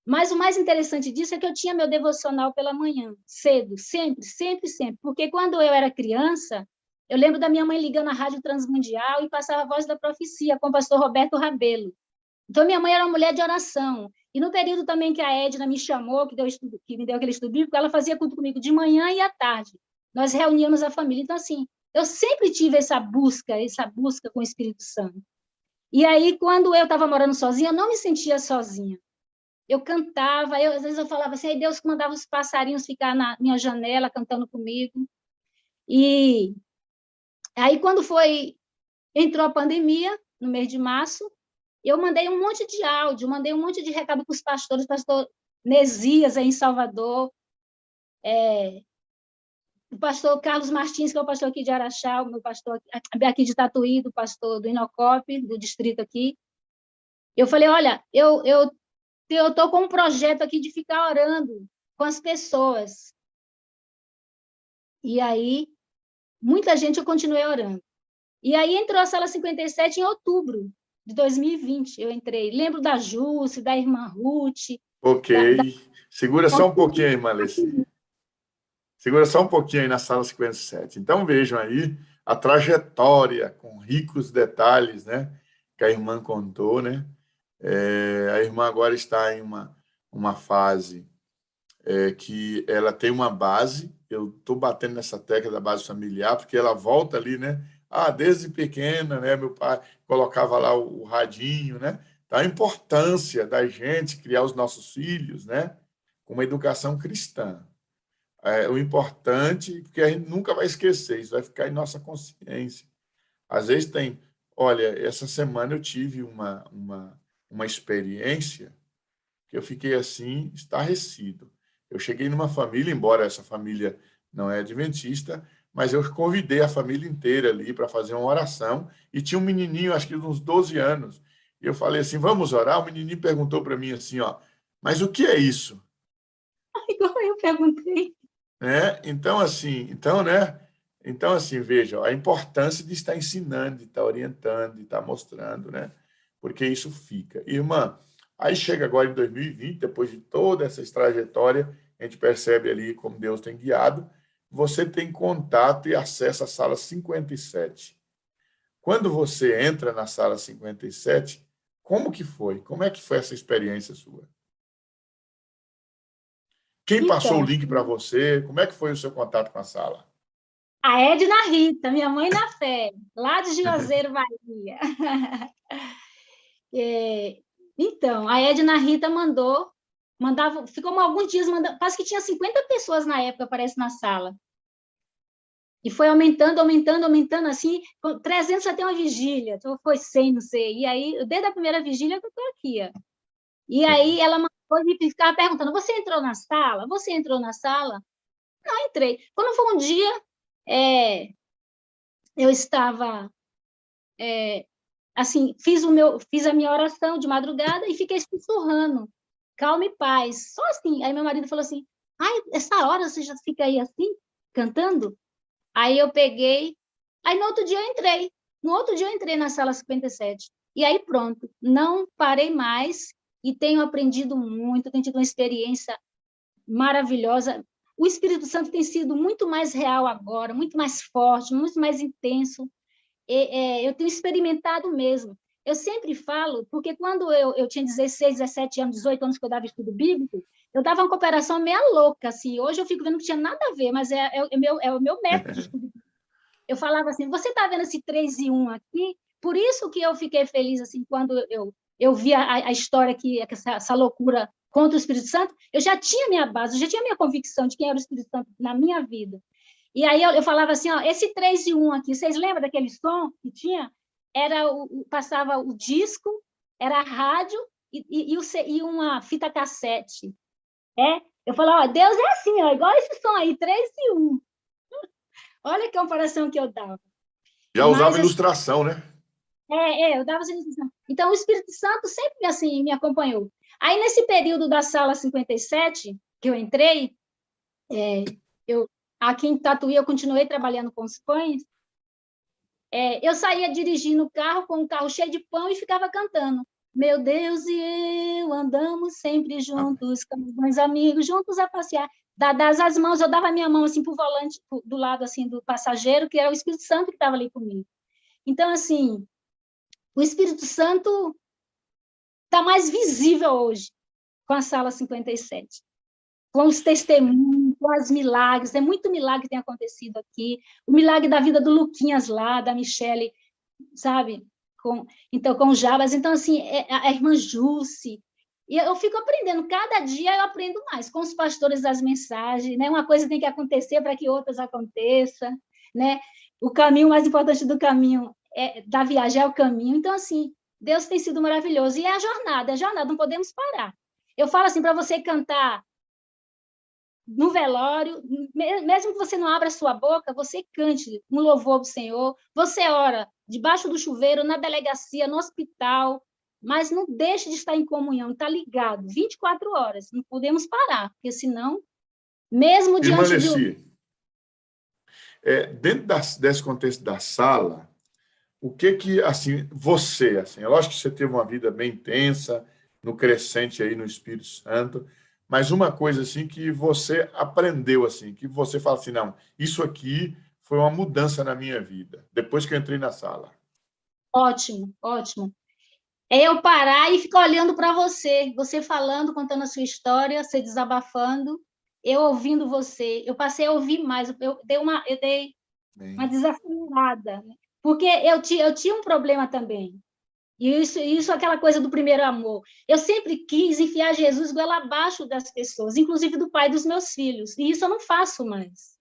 Mas o mais interessante disso é que eu tinha meu devocional pela manhã, cedo, sempre, sempre, sempre. Porque quando eu era criança, eu lembro da minha mãe ligando na Rádio Transmundial e passava a voz da profecia com o pastor Roberto Rabelo. Então, minha mãe era uma mulher de oração. E no período também que a Edna me chamou, que me deu aquele estudo bíblico, ela fazia culto comigo de manhã e à tarde. Nós reuníamos a família. Então, assim, eu sempre tive essa busca com o Espírito Santo. E aí, quando eu estava morando sozinha, eu não me sentia sozinha. Eu cantava, às vezes eu falava assim, aí Deus mandava os passarinhos ficar na minha janela cantando comigo. E aí, quando entrou a pandemia, no mês de março, eu mandei um monte de áudio, mandei um monte de recado para os pastores, pastor Nesias, aí em Salvador, o pastor Carlos Martins, que é o pastor aqui de Araxá, o meu pastor aqui de Tatuí, do pastor do Inocope, do distrito aqui. Eu falei, olha, eu estou com um projeto aqui de ficar orando com as pessoas. E aí, muita gente eu continuei orando. E aí entrou a Sala 57 em outubro de 2020, eu entrei. Lembro da Jússi, da irmã Ruth. Ok. Segura só um pouquinho aí, irmã Alessi. Segura só um pouquinho aí na Sala 57. Então, vejam aí a trajetória com ricos detalhes, né, que a irmã contou, né? A irmã agora está em uma fase que ela tem uma base. Eu estou batendo nessa tecla da base familiar, porque ela volta ali, né? Desde pequena, né? Meu pai colocava lá o radinho, né? Então, a importância da gente criar os nossos filhos, né? Com uma educação cristã. O importante, porque a gente nunca vai esquecer, isso vai ficar em nossa consciência. Às vezes olha, essa semana eu tive uma experiência que eu fiquei assim, estarrecido. Eu cheguei numa família, embora essa família não é adventista, mas eu convidei a família inteira ali para fazer uma oração, e tinha um menininho, acho que de uns 12 anos, e eu falei assim, vamos orar? O menininho perguntou para mim assim, mas o que é isso? Igual eu perguntei. Então, assim, veja, a importância de estar ensinando, de estar orientando, de estar mostrando, né? Porque isso fica. Irmã, aí chega agora em 2020, depois de toda essa trajetória, a gente percebe ali como Deus tem guiado, você tem contato e acesso à Sala 57. Quando você entra na Sala 57, como que foi? Como é que foi essa experiência sua? Quem passou o link para você? Como é que foi o seu contato com a sala? A Edna Rita, minha mãe na fé, lá de Juazeiro, Bahia. Então, a Edna Rita ficou alguns dias mandando, quase que tinha 50 pessoas na época, parece, na sala. E foi aumentando, assim, 300 até uma vigília, então foi 100, não sei. E aí, desde a primeira vigília que eu estou aqui. E aí ela mandou e ficava perguntando, você entrou na sala? Você entrou na sala? Não, entrei. Quando foi um dia, eu estava, assim, fiz a minha oração de madrugada e fiquei sussurrando, calma e paz. Só assim. Aí meu marido falou assim, essa hora você já fica aí assim, cantando? Aí eu peguei, aí no outro dia eu entrei na Sala 57. E aí pronto, não parei mais e tenho aprendido muito, tenho tido uma experiência maravilhosa. O Espírito Santo tem sido muito mais real agora, muito mais forte, muito mais intenso. Eu tenho experimentado mesmo. Eu sempre falo, porque quando eu tinha 16, 17 anos, 18 anos que eu dava estudo bíblico, eu dava uma cooperação meio louca, assim. Hoje eu fico vendo que tinha nada a ver, mas é o meu método de estudo bíblico. Eu falava assim, você está vendo esse 3 e 1 aqui? Por isso que eu fiquei feliz, assim, quando eu vi a história que essa loucura contra o Espírito Santo, eu já tinha minha base, eu já tinha minha convicção de quem era o Espírito Santo na minha vida. E aí eu falava assim, ó, esse 3 em 1 aqui, vocês lembram daquele som que tinha? Passava o disco, era a rádio e uma fita cassete. Eu falava, ó, Deus é assim, ó, igual esse som aí, 3 em 1. Olha que comparação que eu dava. Já usava ilustração, né? Eu dava essa ilustração. Então, o Espírito Santo sempre assim me acompanhou. Aí, nesse período da sala 57, que eu entrei, aqui em Tatuí, eu continuei trabalhando com os pães, eu saía dirigindo o carro, com um carro cheio de pão, e ficava cantando. Meu Deus e eu andamos sempre juntos, como bons amigos, juntos a passear. Dadas as mãos, eu dava a minha mão assim para o volante, do lado assim do passageiro, que era o Espírito Santo que estava ali comigo. Então, assim, o Espírito Santo está mais visível hoje com a sala 57. Com os testemunhos, com os milagres. Muito milagre que tem acontecido aqui. O milagre da vida do Luquinhas lá, da Michele, sabe? Com o Jabas. Então, assim, a irmã Jússi. E eu fico aprendendo. Cada dia eu aprendo mais. Com os pastores das mensagens, né? Uma coisa tem que acontecer para que outras aconteçam, né? O caminho mais importante do caminho da viagem é o caminho. Então, assim, Deus tem sido maravilhoso. E é a jornada, não podemos parar. Eu falo assim, para você cantar no velório, mesmo que você não abra sua boca, você cante um louvor do Senhor, você ora debaixo do chuveiro, na delegacia, no hospital, mas não deixe de estar em comunhão, está ligado, 24 horas, não podemos parar, porque senão, mesmo diante de... dentro desse contexto da sala, o que assim, você, assim, é lógico que você teve uma vida bem intensa, no crescente aí no Espírito Santo, mas uma coisa assim que você aprendeu, assim, que você fala assim, não, isso aqui foi uma mudança na minha vida, depois que eu entrei na sala. Ótimo, ótimo. É eu parar e ficar olhando para você falando, contando a sua história, você desabafando, eu ouvindo você. Eu passei a ouvir mais, eu dei uma desacelerada, né? Porque eu tinha um problema também. E isso aquela coisa do primeiro amor. Eu sempre quis enfiar Jesus goela abaixo das pessoas, inclusive do pai dos meus filhos, e isso eu não faço mais.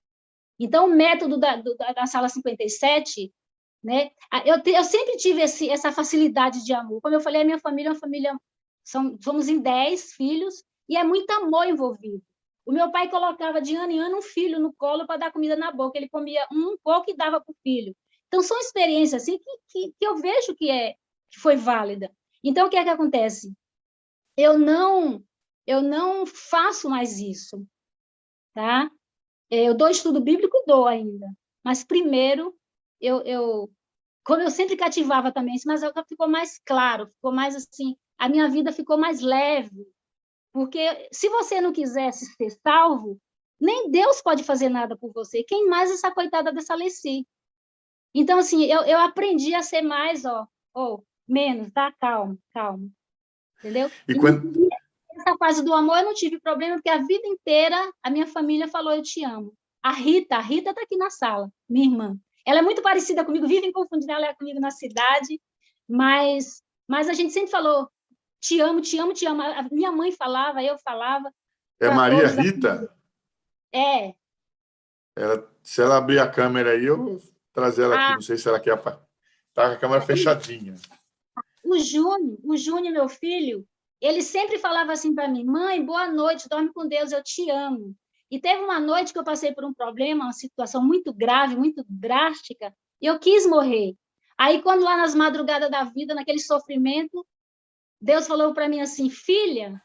Então, o método da sala 57, né? Eu sempre tive essa facilidade de amor. Como eu falei, a minha família é uma família, somos em 10 filhos, e é muito amor envolvido. O meu pai colocava de ano em ano um filho no colo para dar comida na boca, ele comia um pouco e dava para o filho. Então, são experiências assim, que eu vejo que foi válida. Então, o que é que acontece? Eu não faço mais isso, tá? Eu dou estudo bíblico, dou ainda, mas primeiro, como eu sempre cativava também, mas ficou mais claro, ficou mais assim, a minha vida ficou mais leve, porque se você não quisesse ser salvo, nem Deus pode fazer nada por você, quem mais essa coitada dessa Leci? Então, assim, eu aprendi a ser mais, menos, tá? Calma. Entendeu? Essa fase do amor eu não tive problema, porque a vida inteira a minha família falou, eu te amo. A Rita está aqui na sala, minha irmã. Ela é muito parecida comigo, vivem confundindo ela comigo na cidade, mas a gente sempre falou, te amo. A minha mãe falava, eu falava. É Maria Rita? Se ela abrir a câmera aí, eu vou trazer ela aqui. Não sei se ela quer... Tá com a câmera fechadinha. O Júnior, meu filho, ele sempre falava assim para mim, mãe, boa noite, dorme com Deus, eu te amo. E teve uma noite que eu passei por um problema, uma situação muito grave, muito drástica, e eu quis morrer. Aí, quando lá nas madrugadas da vida, naquele sofrimento, Deus falou para mim assim, filha,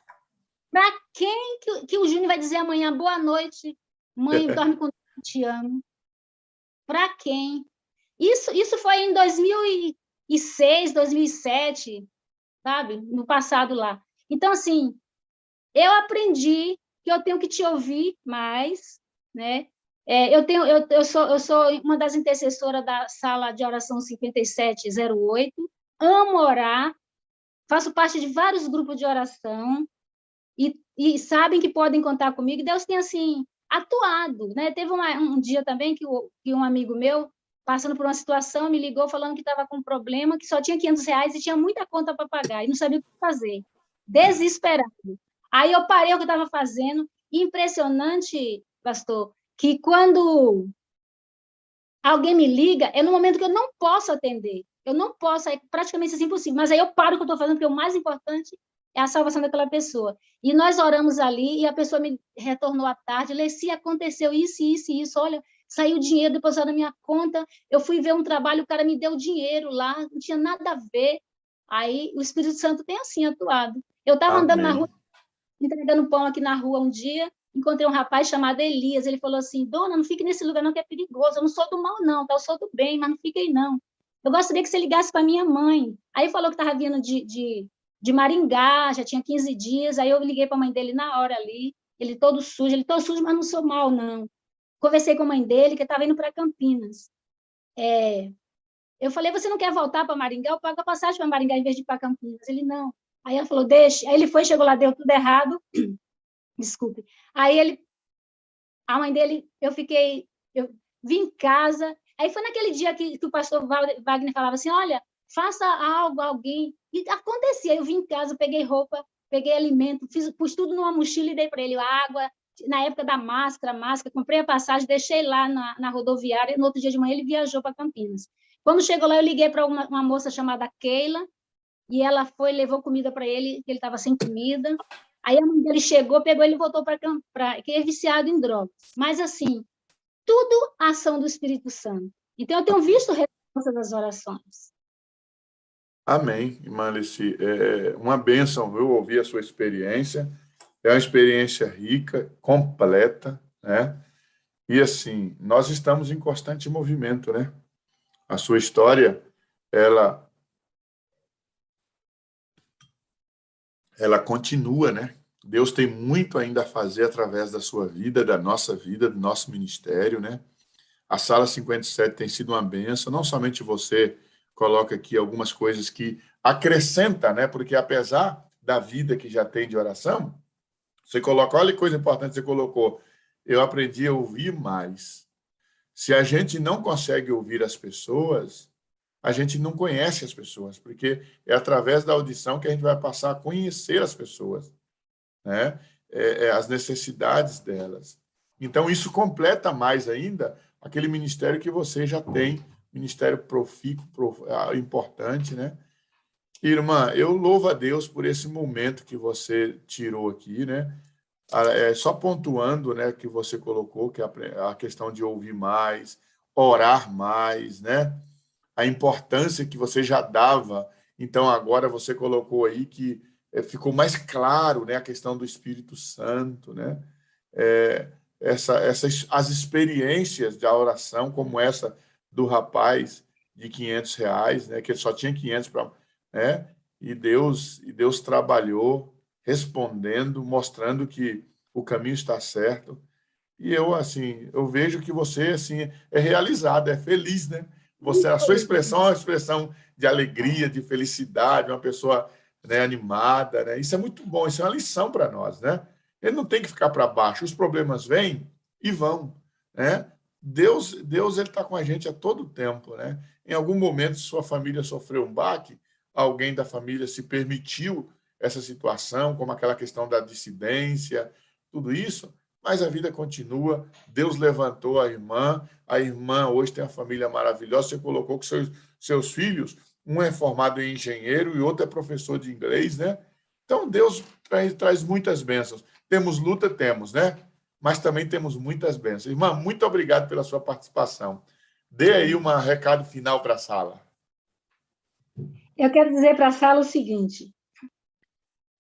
para quem que o Júnior vai dizer amanhã, boa noite, mãe, dorme com Deus, eu te amo? Para quem? Isso foi em 2006, 2007, sabe? No passado lá. Então, assim, eu aprendi que eu tenho que te ouvir mais, né? Eu sou uma das intercessoras da sala de oração 5708, amo orar, faço parte de vários grupos de oração e sabem que podem contar comigo. Deus tem, assim, atuado, né? Teve um dia também que um amigo meu, passando por uma situação, me ligou falando que estava com um problema, que só tinha R$500 e tinha muita conta para pagar, e não sabia o que fazer. Desesperado. Aí eu parei o que eu estava fazendo, e impressionante, pastor, que quando alguém me liga, é no momento que eu não posso atender. Eu não posso, é praticamente assim impossível. Mas aí eu paro o que eu estou fazendo, porque o mais importante é a salvação daquela pessoa. E nós oramos ali, e a pessoa me retornou à tarde, Leci, aconteceu isso, isso e isso, olha, saiu dinheiro depositado na minha conta, eu fui ver um trabalho, o cara me deu dinheiro lá, não tinha nada a ver. Aí o Espírito Santo tem assim atuado. Eu estava andando na rua, entregando pão aqui na rua um dia, encontrei um rapaz chamado Elias, ele falou assim, dona, não fique nesse lugar não, que é perigoso, eu não sou do mal não, tá? Eu sou do bem, mas não fique aí não. Eu gostaria que você ligasse para minha mãe. Aí falou que estava vindo de Maringá, já tinha 15 dias, aí eu liguei para a mãe dele na hora ali, ele todo sujo, mas não sou mal não. Conversei com a mãe dele, que estava indo para Campinas. Eu falei, você não quer voltar para Maringá? Eu pago a passagem para Maringá em vez de ir para Campinas. Ele, não. Aí ela falou, deixa. Aí ele foi, chegou lá, deu tudo errado. Desculpe. Aí a mãe dele, eu vim em casa. Aí foi naquele dia que o pastor Wagner falava assim, olha, faça algo, alguém. E acontecia, eu vim em casa, peguei roupa, peguei alimento, pus tudo numa mochila e dei para ele água. Na época da máscara, comprei a passagem, deixei lá na rodoviária, e no outro dia de manhã ele viajou para Campinas. Quando chegou lá, eu liguei para uma moça chamada Keila, e ela foi, levou comida para ele, que ele estava sem comida. Aí a mãe dele chegou, pegou ele e voltou para que é viciado em drogas. Mas, assim, tudo ação do Espírito Santo. Então, eu tenho visto a resposta das orações. Amém, irmã Leci. É uma bênção, viu, ouvir a sua experiência. É uma experiência rica, completa, né? E, assim, nós estamos em constante movimento, né? A sua história, ela continua, né? Deus tem muito ainda a fazer através da sua vida, da nossa vida, do nosso ministério, né? A Sala 57 tem sido uma bênção, não somente você coloca aqui algumas coisas que acrescenta, né? Porque apesar da vida que já tem de oração, você coloca, olha que coisa importante você colocou, eu aprendi a ouvir mais. Se a gente não consegue ouvir as pessoas, a gente não conhece as pessoas, porque é através da audição que a gente vai passar a conhecer as pessoas, né? As necessidades delas. Então, isso completa mais ainda aquele ministério que você já tem, ministério profícuo, importante, né? Irmã, eu louvo a Deus por esse momento que você tirou aqui, né? Só pontuando, né, que você colocou, que a questão de ouvir mais, orar mais, né? A importância que você já dava. Então, agora você colocou aí que ficou mais claro, né, a questão do Espírito Santo, né? As experiências da oração, como essa do rapaz de R$500, né, que ele só tinha 500 para, né? E Deus trabalhou respondendo, mostrando que o caminho está certo. E eu vejo que você assim é realizado, é feliz, né? A sua expressão é uma expressão de alegria, de felicidade, uma pessoa, né, animada, né? Isso é muito bom, isso é uma lição para nós, né? Ele não tem que ficar para baixo, os problemas vêm e vão, né? Deus ele está com a gente a todo tempo, né? Em algum momento, sua família sofreu um baque, alguém da família se permitiu essa situação, como aquela questão da dissidência, tudo isso, mas a vida continua. Deus levantou a irmã hoje tem uma família maravilhosa. Você colocou que seus filhos, um é formado em engenheiro e outro é professor de inglês, né? Então, Deus traz muitas bênçãos. Temos luta, temos, né? Mas também temos muitas bênçãos. Irmã, muito obrigado pela sua participação. Dê aí um recado final para a sala. Eu quero dizer para a sala o seguinte: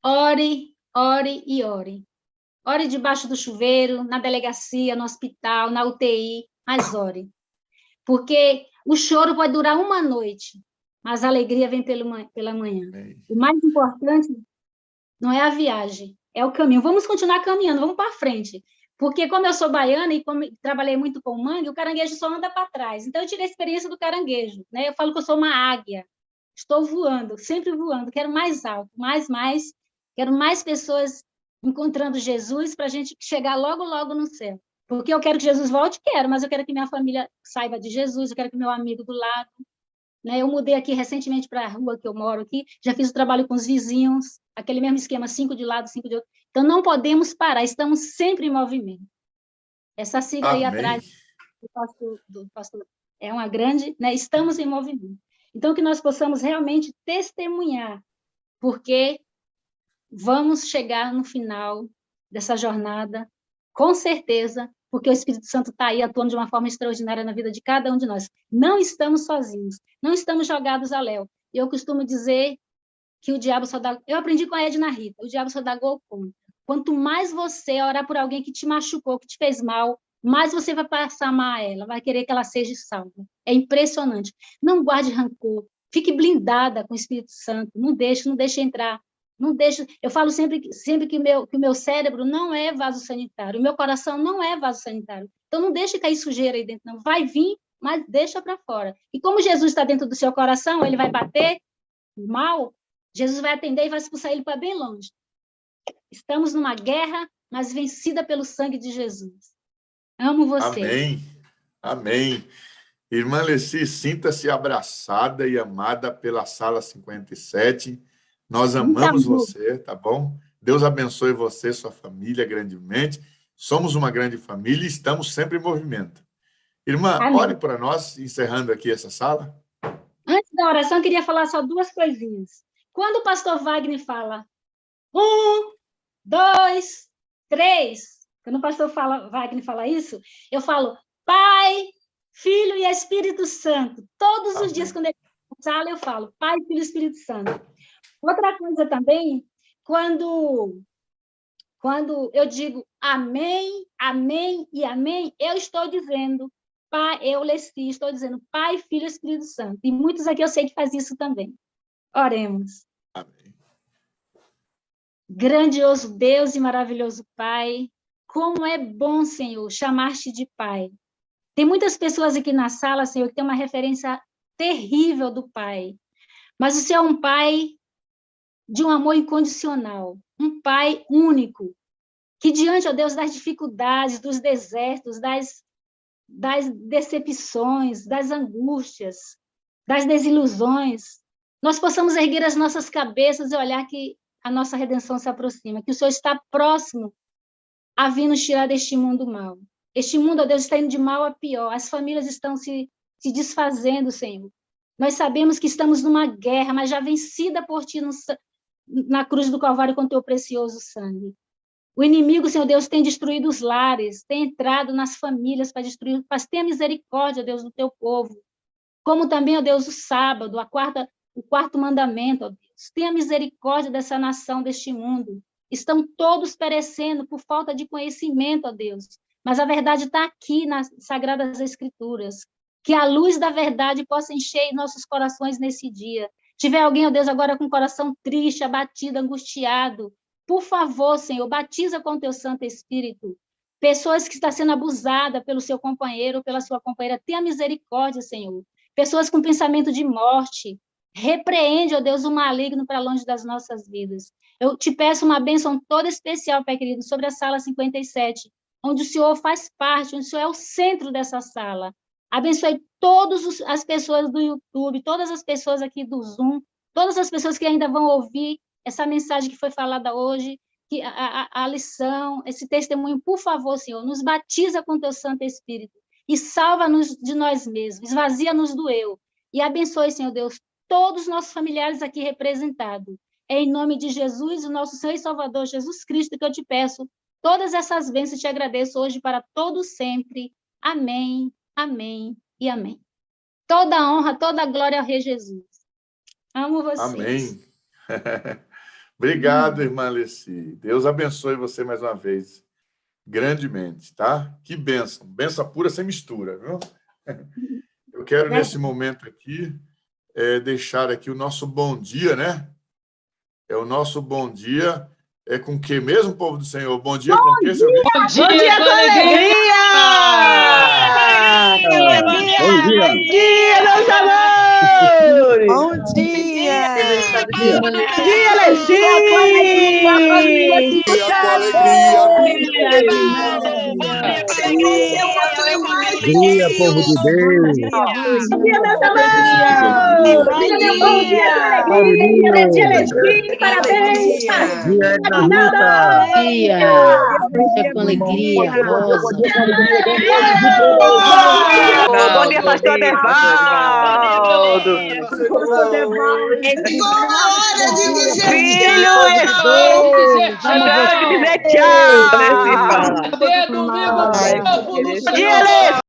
ore, ore e ore. Ore debaixo do chuveiro, na delegacia, no hospital, na UTI, mas ore. Porque o choro pode durar uma noite, mas a alegria vem pela manhã. O mais importante não é a viagem, é o caminho. Vamos continuar caminhando, vamos para frente. Porque como eu sou baiana e como trabalhei muito com mangue, o caranguejo só anda para trás. Então, eu tirei a experiência do caranguejo, né? Eu falo que eu sou uma águia. Estou voando, sempre voando. Quero mais alto, mais. Quero mais pessoas encontrando Jesus para a gente chegar logo, logo no céu. Porque eu quero que Jesus volte, mas eu quero que minha família saiba de Jesus, eu quero que meu amigo do lado, né? Eu mudei aqui recentemente para a rua que eu moro aqui, já fiz o trabalho com os vizinhos, aquele mesmo esquema, 5 de lado, 5 de outro. Então, não podemos parar, estamos sempre em movimento. Essa sigla aí atrás do pastor É uma grande, né? Estamos em movimento. Então, que nós possamos realmente testemunhar, porque vamos chegar no final dessa jornada, com certeza, porque o Espírito Santo está aí atuando de uma forma extraordinária na vida de cada um de nós. Não estamos sozinhos, não estamos jogados a léu. Eu costumo dizer que o diabo só dá... Eu aprendi com a Edna Rita, o diabo só dá gol contra. Quanto mais você orar por alguém que te machucou, que te fez mal, mais você vai passar mal a ela, vai querer que ela seja salva. É impressionante. Não guarde rancor, fique blindada com o Espírito Santo, não deixe entrar. Não deixe... Eu falo sempre que o meu cérebro não é vaso sanitário, o meu coração não é vaso sanitário. Então, não deixe cair sujeira aí dentro, não. Vai vir, mas deixa para fora. E como Jesus está dentro do seu coração, ele vai bater mal, Jesus vai atender e vai expulsar ele para bem longe. Estamos numa guerra, mas vencida pelo sangue de Jesus. Amo você. Amém. Amém. Irmã Leci, sinta-se abraçada e amada pela Sala 57. Nós amamos você, tá bom? Deus abençoe você e sua família grandemente. Somos uma grande família e estamos sempre em movimento. Irmã, amém. Ore para nós, encerrando aqui essa sala. Antes da oração, eu queria falar só duas coisinhas. Quando o pastor Wagner fala 1, 2, 3, quando o pastor Wagner fala isso, eu falo Pai, Filho e Espírito Santo. Todos os dias, quando ele fala, eu falo Pai, Filho e Espírito Santo. Outra coisa também, quando eu digo amém, amém e amém, eu estou dizendo, Pai, eu, Leci, estou dizendo Pai, Filho e Espírito Santo. E muitos aqui eu sei que faz isso também. Oremos. Amém. Grandioso Deus e maravilhoso Pai, como é bom, Senhor, chamar-te de Pai. Tem muitas pessoas aqui na sala, Senhor, que tem uma referência terrível do Pai. Mas o Senhor é um Pai de um amor incondicional, um Pai único, que diante, ó Deus, das dificuldades, dos desertos, das decepções, das angústias, das desilusões, nós possamos erguer as nossas cabeças e olhar que a nossa redenção se aproxima, que o Senhor está próximo a vir nos tirar deste mundo mal. Este mundo, ó Deus, está indo de mal a pior, as famílias estão se desfazendo, Senhor. Nós sabemos que estamos numa guerra, mas já vencida por Ti na cruz do Calvário com Teu precioso sangue. O inimigo, Senhor Deus, tem destruído os lares, tem entrado nas famílias para destruir, mas tenha misericórdia, Deus, do Teu povo. Como também, ó Deus, o sábado, o quarto mandamento, ó Deus. Tenha misericórdia dessa nação, deste mundo. Estão todos perecendo por falta de conhecimento, ó Deus. Mas a verdade está aqui nas Sagradas Escrituras. Que a luz da verdade possa encher nossos corações nesse dia. Tiver alguém, ó Deus, agora com o coração triste, abatido, angustiado, por favor, Senhor, batiza com o Teu Santo Espírito. Pessoas que estão sendo abusadas pelo seu companheiro ou pela sua companheira, tenha misericórdia, Senhor. Pessoas com pensamento de morte, repreende, ó Deus, o maligno para longe das nossas vidas. Eu te peço uma bênção toda especial, Pai querido, sobre a Sala 57, onde o Senhor faz parte, onde o Senhor é o centro dessa sala. Abençoe todas as pessoas do YouTube, todas as pessoas aqui do Zoom, todas as pessoas que ainda vão ouvir essa mensagem que foi falada hoje, que a lição, esse testemunho, por favor, Senhor, nos batiza com Teu Santo Espírito e salva-nos de nós mesmos, esvazia-nos do eu. E abençoe, Senhor Deus, todos os nossos familiares aqui representados. É em nome de Jesus, o nosso Senhor e Salvador, Jesus Cristo, que eu te peço todas essas bênçãos e te agradeço hoje para todos sempre. Amém, amém e amém. Toda a honra, toda a glória ao Rei Jesus. Amo vocês. Amém. Obrigado, irmã Leci. Deus abençoe você mais uma vez, grandemente, tá? Que bênção. Bênção pura sem mistura, viu? Eu quero, nesse momento aqui, deixar aqui o nosso bom dia, né? O nosso bom dia é com o que mesmo, povo do Senhor? Bom dia com o quê, seu Bom dia com alegria! Bom dia! Bom dia, meus amores! Bom dia! Dia, Alexi! Com alegria. Dia, povo de Deus. Dia, meus amados! Dia, bom dia de alegria, dia, Alexi! Parabéns! Dia, Ednamita. Com alegria, rosa. Bom dia, pastor Devaldo! Filho, chegou de dizer tchau! Dia, Alexi!